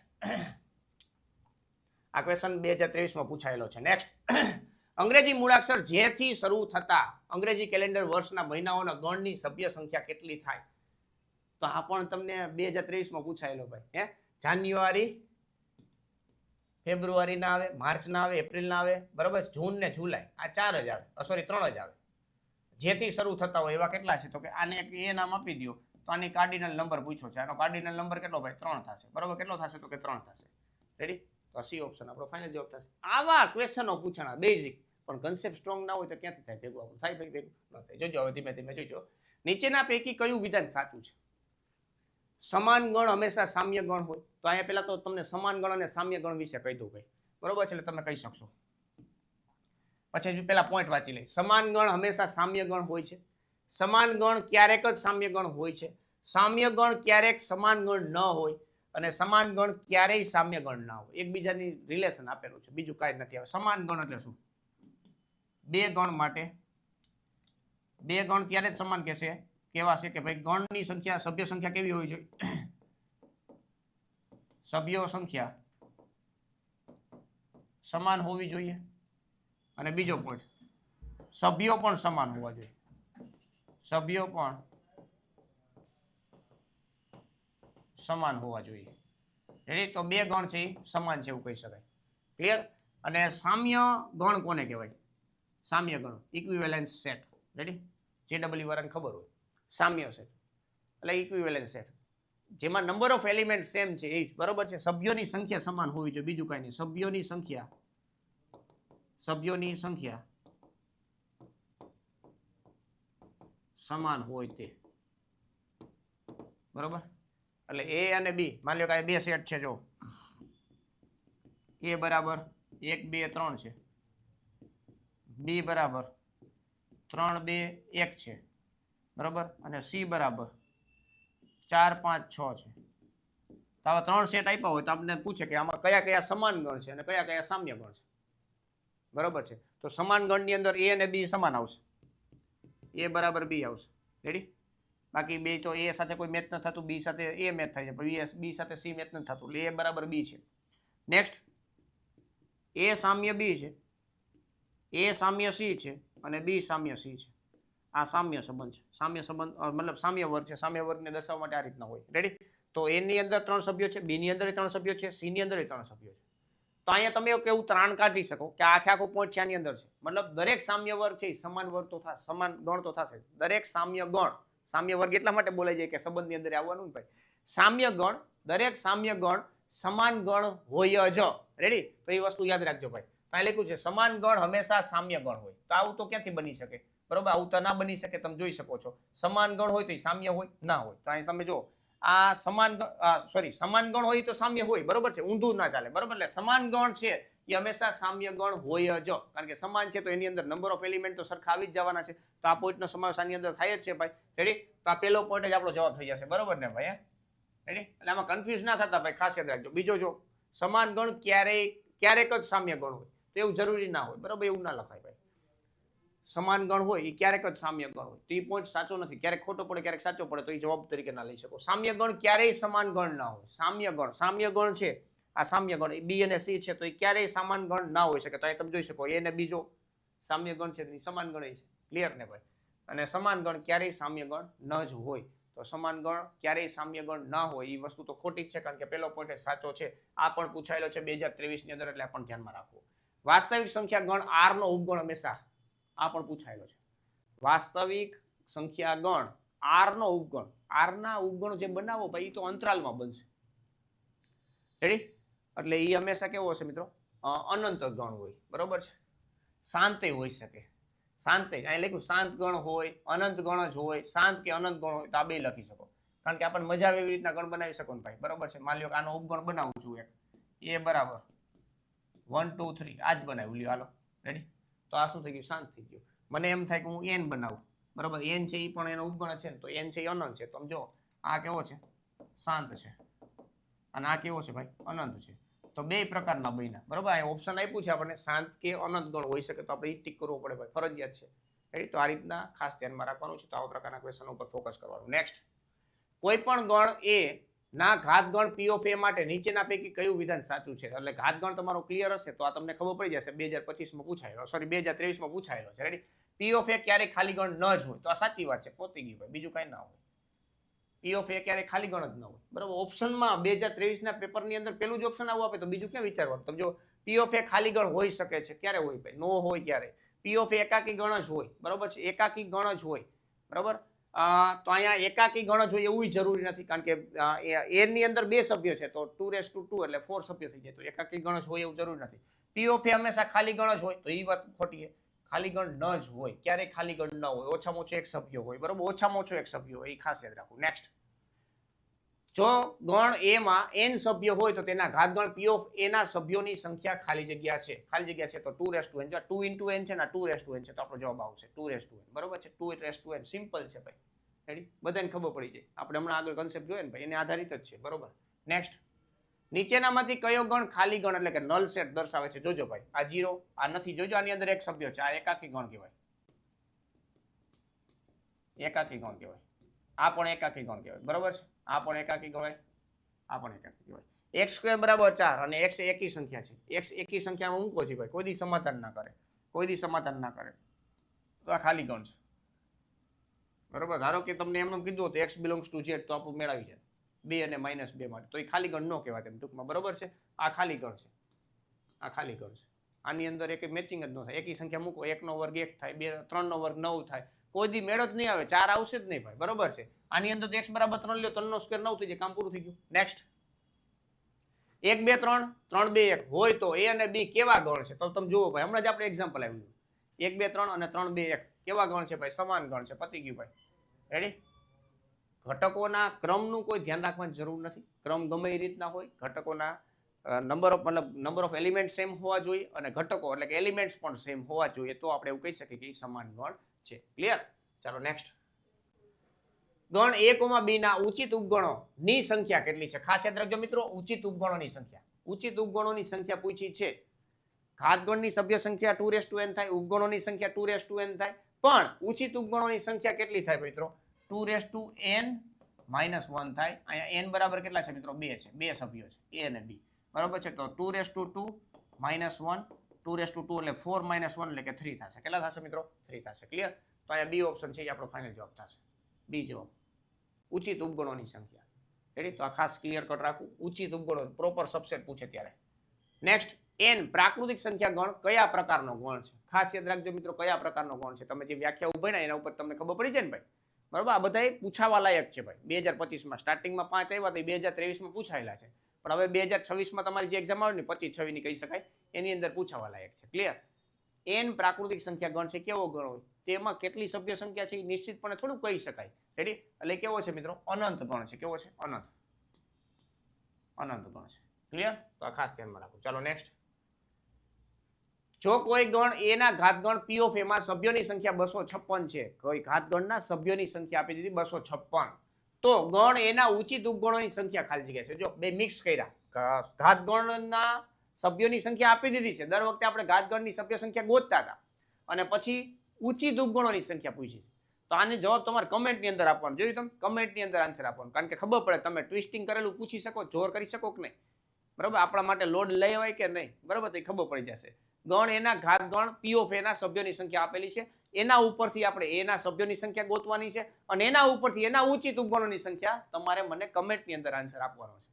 આ ક્વેશ્ચન 2023માં પૂછાયેલો છે નેક્સ્ટ અંગ્રેજી મૂળાક્ષર જેથી શરૂ થતા અંગ્રેજી કેલેન્ડર વર્ષના મહિનાઓના ગણની સભ્ય સંખ્યા કેટલી થાય તો આ પણ તમને 2023માં પૂછાયેલો ભાઈ હે જાન્યુઆરી ફેબ્રુઆરી ના આવે માર્ચ ના આવે એપ્રિલ ના આવે બરાબર જૂન ને જુલાઈ આ 4 જ આવે સોરી 3 જ આવે જેથી શરૂ થતા હોય એવા કેટલા છે તો કે આને એક એ નામ આપી દો તો આની કાર્ડિનલ નંબર પૂછ્યો છે આનો કાર્ડિનલ નંબર કેટલો ભાઈ 3 થશે બરાબર કેટલો થશે તો કે 3 થશે રેડી તો સી ઓપ્શન આપણો ફાઇનલ જવાબ થશે આવા ક્વેશ્ચનો પૂછાણા બેઝિક પણ કન્સેપ્ટ સ્ટ્રોંગ ના હોય તો ક્યાંથી થાય ભેગું આપણું થાય ભાઈ ભેગું ન થાય જોજો હવે ધીમે ધીમે જોજો નીચેના પૈકી કયું વિધાન સાચું છે સમાન ગણ હંમેશા સામ્ય ગણ હોય તો અહીંયા પહેલા તો તમને સમાન ગણ અને સામ્ય ગણ વિશે કહી દઉં ભાઈ બરોબર છે એટલે તમે કહી શકશો પછી પેલા પોઈન્ટ વાંચી લઈ સમાન ગણ હંમેશા સામ્ય ગણ હોય છે સમાન ગણ ક્યારેક જ સામ્ય ગણ હોય છે સામ્ય ગણ ક્યારેક સમાન ગણ ન હોય અને સમાન ગણ ક્યારેય સામ્ય ગણ ના હોય એકબીજાની રિલેશન આપેલું છે બીજું કાંઈ નથી આવે સમાન ગણ એટલે શું બે ગણ માટે બે ગણ ત્યારે જ સમાન કહેશે કેવા છે કે ભાઈ ગણની સંખ્યા સભ્ય સંખ્યા કેવી હોવી જોઈએ સભ્યો સંખ્યા સમાન હોવી જોઈએ અને બીજો પોઈન્ટ સભ્યો પણ સમાન હોવા જોઈએ સભ્યો પણ સમાન હોવા જોઈએ રેડી તો બે ગણ છે એ સમાન છે એવું કહી શકાય ક્લિયર અને સામ્ય ગણ કોને કહેવાય સામ્ય ગણ, ઇક્વિવેલન્સ સેટ. રેડી? JEE વાળાને ખબર હોય સામ્ય સેટ એટલે ઇક્વિવેલન્સ સેટ, જેમાં નંબર ઓફ એલિમેન્ટ સેમ છે એ જ, બરોબર છે. સભ્યોની સંખ્યા સમાન હોવી જોઈએ, બીજું કાંઈ નહીં. સભ્યોની સંખ્યા સમાન હોય તે, બરોબર. એટલે એ અને બી, માની લો કે આ બે સેટ છે, જો એ બરાબર 1 2 3 છે, બી બરાબર 3 2 1 છે, બરાબર, અને સી બરાબર 4 5 6 છે. તો આવા ત્રણ સેટ આપ્યા હોય તો આપણે પૂછે કે આમાં કયા કયા સમાન ગણ છે અને કયા કયા સામ્ય ગણ છે, બરોબર છે. તો સમાન ગણની અંદર એ અને બી સમાન આવશે, એ બરાબર બી આવશે. રેડી? બાકી બે તો એ સાથે કોઈ મેચ ન થતું, બી સાથે એ મેચ થાય છે, પણ બી સાથે સી મેચ ન થતું, એટલે એ બરાબર બી છે. નેક્સ્ટ, એ સામ્ય બી છે, એ સામ્ય સી છે અને બી સામ્ય સી છે. આ સામ્ય સંબંધ છે. સામ્ય સંબંધ મતલબ સામ્ય વર્ગ છે. સામ્ય વર્ગને દર્શાવવા માટે આ રીતના હોય. રેડી? તો એની અંદર 3 સભ્યો છે, બી ની અંદર 3 સભ્યો છે, સી ની અંદર 3 સભ્યો છે. તો અહીંયા તમે કેવું ત્રાણ કાઢી શકો કે આખે આખો પોઈન્ટ છે આની અંદર છે, મતલબ દરેક સામ્ય વર્ગ છે સમાન વર્ગ તો થશે, સમાન ગણ તો થશે. દરેક સામ્ય ગણ, સામ્ય વર્ગ એટલા માટે બોલાય જાય કે સંબંધની અંદર આવવાનું ભાઈ. સામ્ય ગણ, દરેક સામ્ય ગણ સમાન ગણ હોય જ. રેડી? તો એ વસ્તુ યાદ રાખજો ભાઈ. ત્યાં લખ્યું છે સમાન ગણ હંમેશા સામ્ય ગણ હોય. તો આવું તો ક્યાંથી બની શકે? બરોબર, આવું તો ના બની શકે. તમે જોઈ શકો છો સમાન ગણ હોય તો એ સામ્ય હોય, ના હોય. તો અહીં તમે જો આ સમાન સમાન ગણ હોય તો સામ્ય હોય, બરોબર છે, ઊંધું ના ચાલે, બરોબર. એટલે સમાન ગણ છે એ હંમેશા સામ્ય ગણ હોય જ, કારણ કે સમાન છે તો એની અંદર નંબર ઓફ એલિમેન્ટ તો સરખા આવી જ જવાના છે. તો આ પોઈન્ટનો સમાવેશ આની અંદર થાય જ છે ભાઈ. રેડી? તો આ પહેલો પોઈન્ટ જ આપણો જવાબ થઈ જશે, બરોબર ને ભાઈ? રેડી? એટલે આમાં કન્ફ્યુઝ ના થતા ભાઈ, ખાસ યાદ રાખજો. બીજો, જો સમાન ગણ ક્યારેક જ સામ્ય ગણ હોય તો એવું જરૂરી ના હોય, બરોબર, એવું ના લખાય ભાઈ. સમાન ગણ હોય એ ક્યારેક જ સામ્ય ગણ હોય તો એ પોઈન્ટ સાચો નથી, ક્યારેક ખોટો પડે, ક્યારેક સાચો પડે, તો એ જવાબ તરીકે ના લઈ શકો. સામ્ય ગણ ક્યારેય સમાન ગણ ના હોય. સામ્ય ગણ છે, આ સામ્ય ગણ બી અને સી છે, તો એ ક્યારેય સમાન ગણ ના હોઈ શકે. તો અહીં તમે જોઈ શકો એ ને બીજો સામ્ય ગણ છે, સમાન ગણ છે. ક્લિયર ને ભાઈ? અને સમાન ગણ ક્યારેય સામ્ય ગણ ન જ હોય. તો સમાન ગણ ક્યારેય સામ્ય ગણ ના હોય એ વસ્તુ તો ખોટી જ છે, કારણ કે પેલો પોઈન્ટ સાચો છે. આ પણ પૂછાયેલો છે 2023 ની અંદર, એટલે આ પણ ધ્યાનમાં રાખવું. વાસ્તવિક સંખ્યા ગણ આર નો ઉપગણ હંમેશા, આ પણ પૂછાયેલો છે. વાસ્તવિક સંખ્યા ગણ આર નો ઉપગણ, આર ના ઉપગણ જે બનાવો ભાઈ એ તો અંતરાલમાં બનશે. રેડી? એટલે એ હંમેશા કેવો હશે મિત્રો? અનંત ગણ હોય, બરોબર છે. શાંતે હોઈ શકે, શાંતે અહીં લખ્યું શાંત ગણ હોય, અનંત ગણ જ હોય, શાંત કે અનંત ગણ હોય તો આ બે લખી શકો, કારણ કે આપણને મજા આવે એવી રીતના ગણ બનાવી શકો ને ભાઈ, બરોબર છે. માની લો કે આનો ઉપગણ બનાવું છું એક, એ બરાબર 1 2 3 આ જ બનાવ્યું લ્યો, હાલો. રેડી? તો આ શું થઈ ગયું? શાંત થઈ ગયું. મને એમ થાય કે હું એન બનાવું, બરોબર, એન છે એ પણ એનો ઉપગણ છે ને, તો એન છે એ અનંત છે. તો જો આ કેવો છે? શાંત છે, અને આ કેવો છે ભાઈ? અનંત છે. તો બે પ્રકારના બન્યા, બરોબર. આ ઓપ્શન આપ્યું છે આપણને, શાંત કે અનંત ગણ હોઈ શકે, તો આપણે ઈ ટીક કરવો પડે ભાઈ, ફરજિયાત છે. રેડી? તો આ રીતના ખાસ ધ્યાનમાં રાખવાનું છે. તો આવા પ્રકારના ક્વેશ્ચન ઉપર ફોકસ કરવાનું. નેક્સ્ટ, કોઈ પણ ગણ એ ના ઘાત ગણ પી ઓફ એ માટે નીચેના પૈકી કયું વિધાન સાચું છે? એટલે ઘાત ગણ તમારો ક્લિયર હશે તો આ તમને ખબર પડી જશે. 2025 માં પૂછાયેલો, સોરી 2023 માં પૂછાયેલો છે. રેડી? પી ઓફ એ ક્યારે ખાલી ગણ ન જ હોય, તો આ સાચી વાત છે, પહોંચી ગયું ભાઈ, બીજું કઈ ના હોય. પી ઓફ એ ક્યારે ખાલી ગણ જ ન હોય, બરોબર. ઓપ્શનમાં 2023 ના પેપરની અંદર પેલું જ ઓપ્શન આવું આપે તો બીજું ક્યાં વિચારવાનું? તમે જો પી ઓફ એ ખાલી ગણ હોઈ શકે છે, ક્યારે હોય ભાઈ? નો હોય ક્યારે. પી ઓફ એ એકાકી ગણ જ હોય, બરોબર છે, એકાકી ગણ જ હોય, બરોબર. તો અહીંયા એકાકી ગણ જ હોય એવું જરૂરી નથી, કારણ કે એની અંદર બે સભ્યો છે, તો 2 એટલે 4 સભ્યો થઈ જાય, તો એકાકી ગણ જ હોય એવું જરૂરી નથી. પી ઓફ એ હંમેશા ખાલી ગણ જ હોય, તો એ વાત ખોટી છે. ખાલી ગણ ન જ હોય, ક્યારેય ખાલી ગણ ન હોય, ઓછામાં ઓછો એક સભ્ય હોય, બરોબર, ઓછામાં ઓછો એક સભ્ય હોય, એ ખાસ યાદ રાખવું. નેક્સ્ટ, જો ગણ એ માં n સભ્ય હોય તો તેના ઘાત ગણ પી ઓફ એ ના સભ્યોની સંખ્યા ખાલી જગ્યા છે, ખાલી જગ્યા છે તો 2n, જો 2 into n છે ને 2n છે, તો આપણો જવાબ આવશે 2n, બરોબર છે. 2n સિમ્પલ છે ભાઈ. રેડી? બધાને ખબર પડી જાય. આપણે હમણાં આગળ કન્સેપ્ટ જોયો ને ભાઈ, એને આધારિત જ છે, બરોબર. નેક્સ્ટ, નીચેનામાંથી કયો ગણ ખાલી ગણ એટલે કે નલ સેટ દર્શાવે છે? જોજો ભાઈ, આ 0 આ નથી, જોજો આની અંદર એક સભ્ય છે, આ એકાકી ગણ કહેવાય, એકાકી ગણ કહેવાય. આ પણ એકાકી ગણ કહેવાય, બરોબર છે. આ પણ એકાકી કહેવાય, આ પણ એકાકી કહેવાય. x² બરાબર 4 અને x એકી સંખ્યા છે. x એકી સંખ્યામાં મૂકો છે ભાઈ, કોઈ દી સમાધાન ના કરે, કોઈ દી સમાધાન ના કરે, તો આ ખાલી ગણ છે, બરોબર. ધારો કે તમને એમ કીધું તો x belongs to z, તો આપણું મેળવી જાય 2 અને -2 માટે, તો એ ખાલી ગણ ન કહેવાય તેમ ટૂંકમાં, બરોબર છે. આ ખાલી ગણ છે, આ ખાલી ગણ છે, આની અંદર એક મેચિંગ જ ન થાય. એકી સંખ્યા મૂકો, 1 નો વર્ગ 1 થાય, 3 નો વર્ગ 9 થાય, કોઈ દી મેળ જ નહીં આવે, 4 આવશે જ નહીં ભાઈ, બરોબર છે. આની અંદર તો x બરાબર 3 લ્યો, 3 નો સ્ક્વેર 9 થઈ જાય, કામ પૂરું થઈ ગયું. નેક્સ્ટ 1 2 3 3 2 1 હોય તો a અને b કેવા ગણ છે? તો તમે જુઓ ભાઈ, હમણાં જ આપણે એક્ઝામ્પલ આવ્યું 1 2 3 અને 3 2 1 કેવા ગણ છે ભાઈ? સમાન ગણ છે, પતી ગયું ભાઈ. રેડી? ઘટકોના ક્રમનું કોઈ ધ્યાન રાખવાની જરૂર નથી. ક્રમ ગમે એ રીતના હોય, ઘટકોના નંબર ઓફ એલિમેન્ટ સેમ હોવા જોઈએ અને ઘટકો એટલે કે એલિમેન્ટ્સ પણ સેમ હોવા જોઈએ, તો આપણે એવું કહી શકીએ કે એ સમાન ગણ છે. ક્લિયર? ચાલો નેક્સ્ટ. ગણ a, b ના ઉચિત ઉપગણોની સંખ્યા કેટલી છે? ખાસ યાદ રાખજો મિત્રો, ઉચિત ઉપગણોની સંખ્યા. ઉચિત ઉપગણોની સંખ્યા પૂછી છે. ઘાતગણની સભ્ય સંખ્યા 2n થાય, ઉપગણોની સંખ્યા 2n થાય, પણ ઉચિત ઉપગણોની સંખ્યા કેટલી થાય મિત્રો? 2n -1 થાય. અહીંયા n બરાબર કેટલા છે મિત્રો? 2 છે, બે સભ્યો છે, a અને b, બરાબર છે. તો 2 - 1 2 એટલે 4 - 1 એટલે કે 3 થશે. કેટલા થશે મિત્રો? 3 થશે. ક્લિયર? તો અહીંયા બી ઓપ્શન છે એ આપણો ફાઇનલ જવાબ થશે. બી જવાબ, ઉચિત ઉપગણોની સંખ્યા. રેડી? તો આ ખાસ ક્લિયર કટ રાખવું. ઉચિત ઉપગણો પ્રોપર સબસેટ પૂછે ત્યારે. નેક્સ્ટ, n પ્રાકૃતિક સંખ્યા ગણ કયા પ્રકારનો ગણ છે? ખાસ યાદ રાખજો મિત્રો, કયા પ્રકારનો ગણ છે. તમે જે વ્યાખ્યા ઉભી એના ઉપર તમને ખબર પડી છે ને ભાઈ, બરોબર? આ બધા પૂછાવા લાયક છે ભાઈ. 2025માં સ્ટાર્ટિંગમાં 5 આવ્યા તો 2023માં પૂછાયેલા છે, પણ હવે 2026માં તમારી જે એક્ઝામ આવે ને 25-26 ની કહી શકાય, એની અંદર પૂછાવા લાયક છે. ક્લિયર? n પ્રાકૃતિક સંખ્યા ગણ છે. કેવો ગણ હોય? તેમાં કેટલી સભ્ય સંખ્યા છે એ નિશ્ચિતપણે થોડું કહી શકાય. રેડી? એટલે કેવો છે મિત્રો? અનંત ગણ છે. કેવો છે? અનંત ગણ છે. ક્લિયર? તો આ ખાસ ધ્યાનમાં રાખો. ચાલો નેક્સ્ટ. જો કોઈ ગણ a ના ઘાતગણ p ઓફ a માં સભ્યોની સંખ્યા 256 છે, કોઈ ઘાતગણના સભ્યોની સંખ્યા આપી દીધી 256, તો ગણ a ના ઉચિત ઉપગણોની સંખ્યા ખાલી જગ્યા છે. જો બે મિક્સ કર્યા, ઘાતગણના સભ્યોની સંખ્યા આપી દીધી છે. દર વખતે આપણે ઘાતગણની સભ્ય સંખ્યા ગોતતા હતા અને પછી ઉચિત ઉપગણોની સંખ્યા પૂછી. તો આને જવાબ તમારે કમેન્ટની અંદર આપવાનો. જોયું તમે? કમેન્ટની અંદર આન્સર આપવાનો, કારણ કે ખબર પડે તમે ટ્વિસ્ટિંગ કરેલું પૂછી શકો, જોર કરી શકો કે નહીં. બરાબર? આપણા માટે લોડ લેવાય કે નહીં, બરાબર? તો ખબર પડી જશે. ગણ એના ઘાતગણ p ઓફ a ના સભ્યોની સંખ્યા આપેલી છે, એના ઉપરથી આપણે a ના સભ્યોની સંખ્યા ગોતવાની છે અને એના ઉપરથી એના ઉચિત ઉપગણોની સંખ્યા તમારે મને કમેન્ટની અંદર આન્સર આપવાનો છે.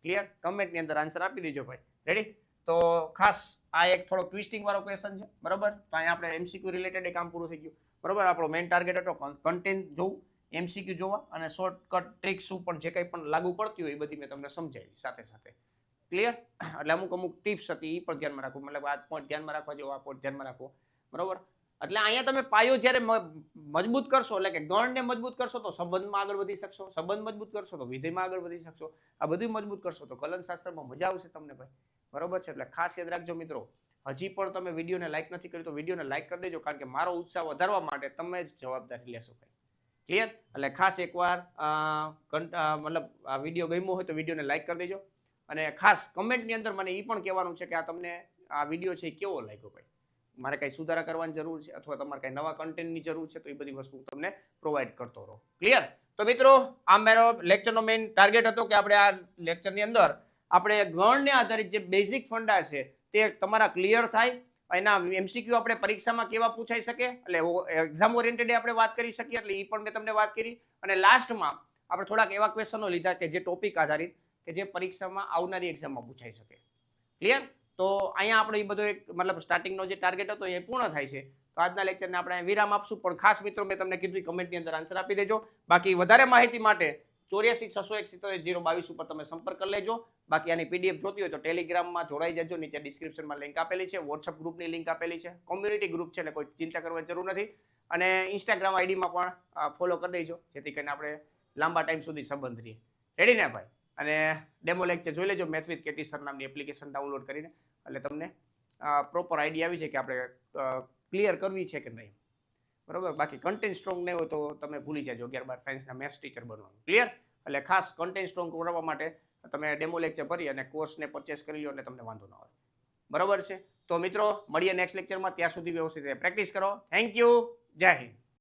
ક્લિયર? કમેન્ટની અંદર આન્સર આપી દેજો ભાઈ. રેડી? તો ખાસ આ એક થોડો ટ્વિસ્ટિંગ વાળો ક્વેશ્ચન છે, બરાબર? તો અહીંયા આપણે એમસીક્યુ રિલેટેડ કામ પૂરું થઈ ગયું, બરાબર? આપણો મેઇન ટાર્ગેટ હતો કન્ટેન્ટ જોવું, એમસીક્યુ જોવા અને શોર્ટકટ ટ્રિક્સ પણ જે કંઈ પણ લાગુ પડતી હોય એ બધી મેં તમને સમજાવી સાથે સાથે. ક્લિયર? એટલે અમુક ટિપ્સ હતી એ પણ ધ્યાનમાં રાખવું, મતલબ આ પોઈન્ટ ધ્યાનમાં રાખવા જેવો, આ પોઈન્ટ ધ્યાનમાં રાખવો, બરાબર? એટલે અહીંયા તમે પાયો જ્યારે મજબૂત કરશો, એટલે કે ગણને મજબૂત કરશો તો સંબંધમાં આગળ વધી શકશો, સંબંધ મજબૂત કરશો તો વિધેયમાં આગળ વધી શકશો, આ બધું મજબૂત કરશો તો કલનશાસ્ત્રમાં મજા આવશે તમને ભાઈ, બરાબર છે? એટલે ખાસ યાદ રાખજો મિત્રો, હજી પણ તમે વિડીયોને લાઈક નથી કરી તો વિડીયોને લાઈક કરી દેજો, કારણ કે મારો ઉત્સાહ વધારવા માટે તમે જ જવાબદારી લેશો ભાઈ. ક્લિયર? એટલે ખાસ એકવાર મતલબ આ વિડીયો ગમ્યો હોય તો વિડીયોને લાઈક કરી દેજો અને ખાસ કમેન્ટની અંદર મને એ પણ કહેવાનું છે કે આ તમને આ વિડીયો છે એ કેવો લાગ્યો ભાઈ, મારે કંઈ સુધારા કરવાની જરૂર છે અથવા તમારે કંઈ નવા કન્ટેન્ટની જરૂર છે, તો એ બધી વસ્તુ તમને પ્રોવાઈડ કરતો રહો. ક્લિયર? તો મિત્રો, આ મારો લેક્ચરનો મેઇન ટાર્ગેટ હતો કે આપણે આ લેક્ચરની અંદર આપણે ગણને આધારિત જે બેઝિક ફંડા છે તે તમારા ક્લિયર થાય, એના એમસીક્યુ આપણે પરીક્ષામાં કેવા પૂછાઈ શકે, એટલે એક્ઝામ ઓરિએન્ટેડ આપણે વાત કરી શકીએ, એટલે એ પણ મેં તમને વાત કરી. અને લાસ્ટમાં આપણે થોડાક એવા ક્વેશ્ચનો લીધા કે જે ટોપિક આધારિત કે જે પરીક્ષામાં આવનારી એક્ઝામમાં પૂછાઈ શકે. ક્લિયર? તો અહીંયા આપણે એ બધો એક મતલબ સ્ટાર્ટિંગનો જે ટાર્ગેટ હતો એ પૂર્ણ થાય છે. તો આજના લેક્ચરને આપણે વિરામ આપશું, પણ ખાસ મિત્રો મેં તમને કીધું કમેન્ટની અંદર આન્સર આપી દેજો. બાકી વધારે માહિતી માટે 84 601 77 022 ઉપર તમે સંપર્ક કરી લેજો. બાકી આની પીડીએફ જોતી હોય તો ટેલિગ્રામમાં જોડાઈ જજો, નીચે ડિસ્ક્રિપ્શનમાં લિંક આપેલી છે, વોટ્સઅપ ગ્રુપની લિંક આપેલી છે, કોમ્યુનિટી ગ્રુપ છે એટલે કોઈ ચિંતા કરવાની જરૂર નથી. અને ઇન્સ્ટાગ્રામ આઈડીમાં પણ ફોલો કરી દેજો, જેથી કરીને આપણે લાંબા ટાઈમ સુધી સંબંધ રહીએ. રેડી ને ભાઈ? અને ડેમો લેક્ચર જોઈ લેજો મેથ વિથ કેટી સર નામની એપ્લિકેશન ડાઉનલોડ કરીને, એટલે તમને પ્રોપર આઈડિયા આવી છે કે આપણે ક્લિયર કરવી છે કે નહીં, બરાબર? બાકી કન્ટેન્ટ સ્ટ્રોંગ નહીં હોય તો તમે ભૂલી જાજો 11-12 સાયન્સના મેથ્સ ટીચર બનવાનું. ક્લિયર? એટલે ખાસ કન્ટેન્ટ સ્ટ્રોંગ કરવા માટે તમે ડેમો લેક્ચર ભરી અને કોર્સને પરચેસ કરી લો એટલે તમને વાંધો ના આવે, બરાબર છે? તો મિત્રો મળીએ નેક્સ્ટ લેક્ચરમાં, ત્યાં સુધી વ્યવસ્થિત પ્રેક્ટિસ કરો. Thank you. જય હિન્દ.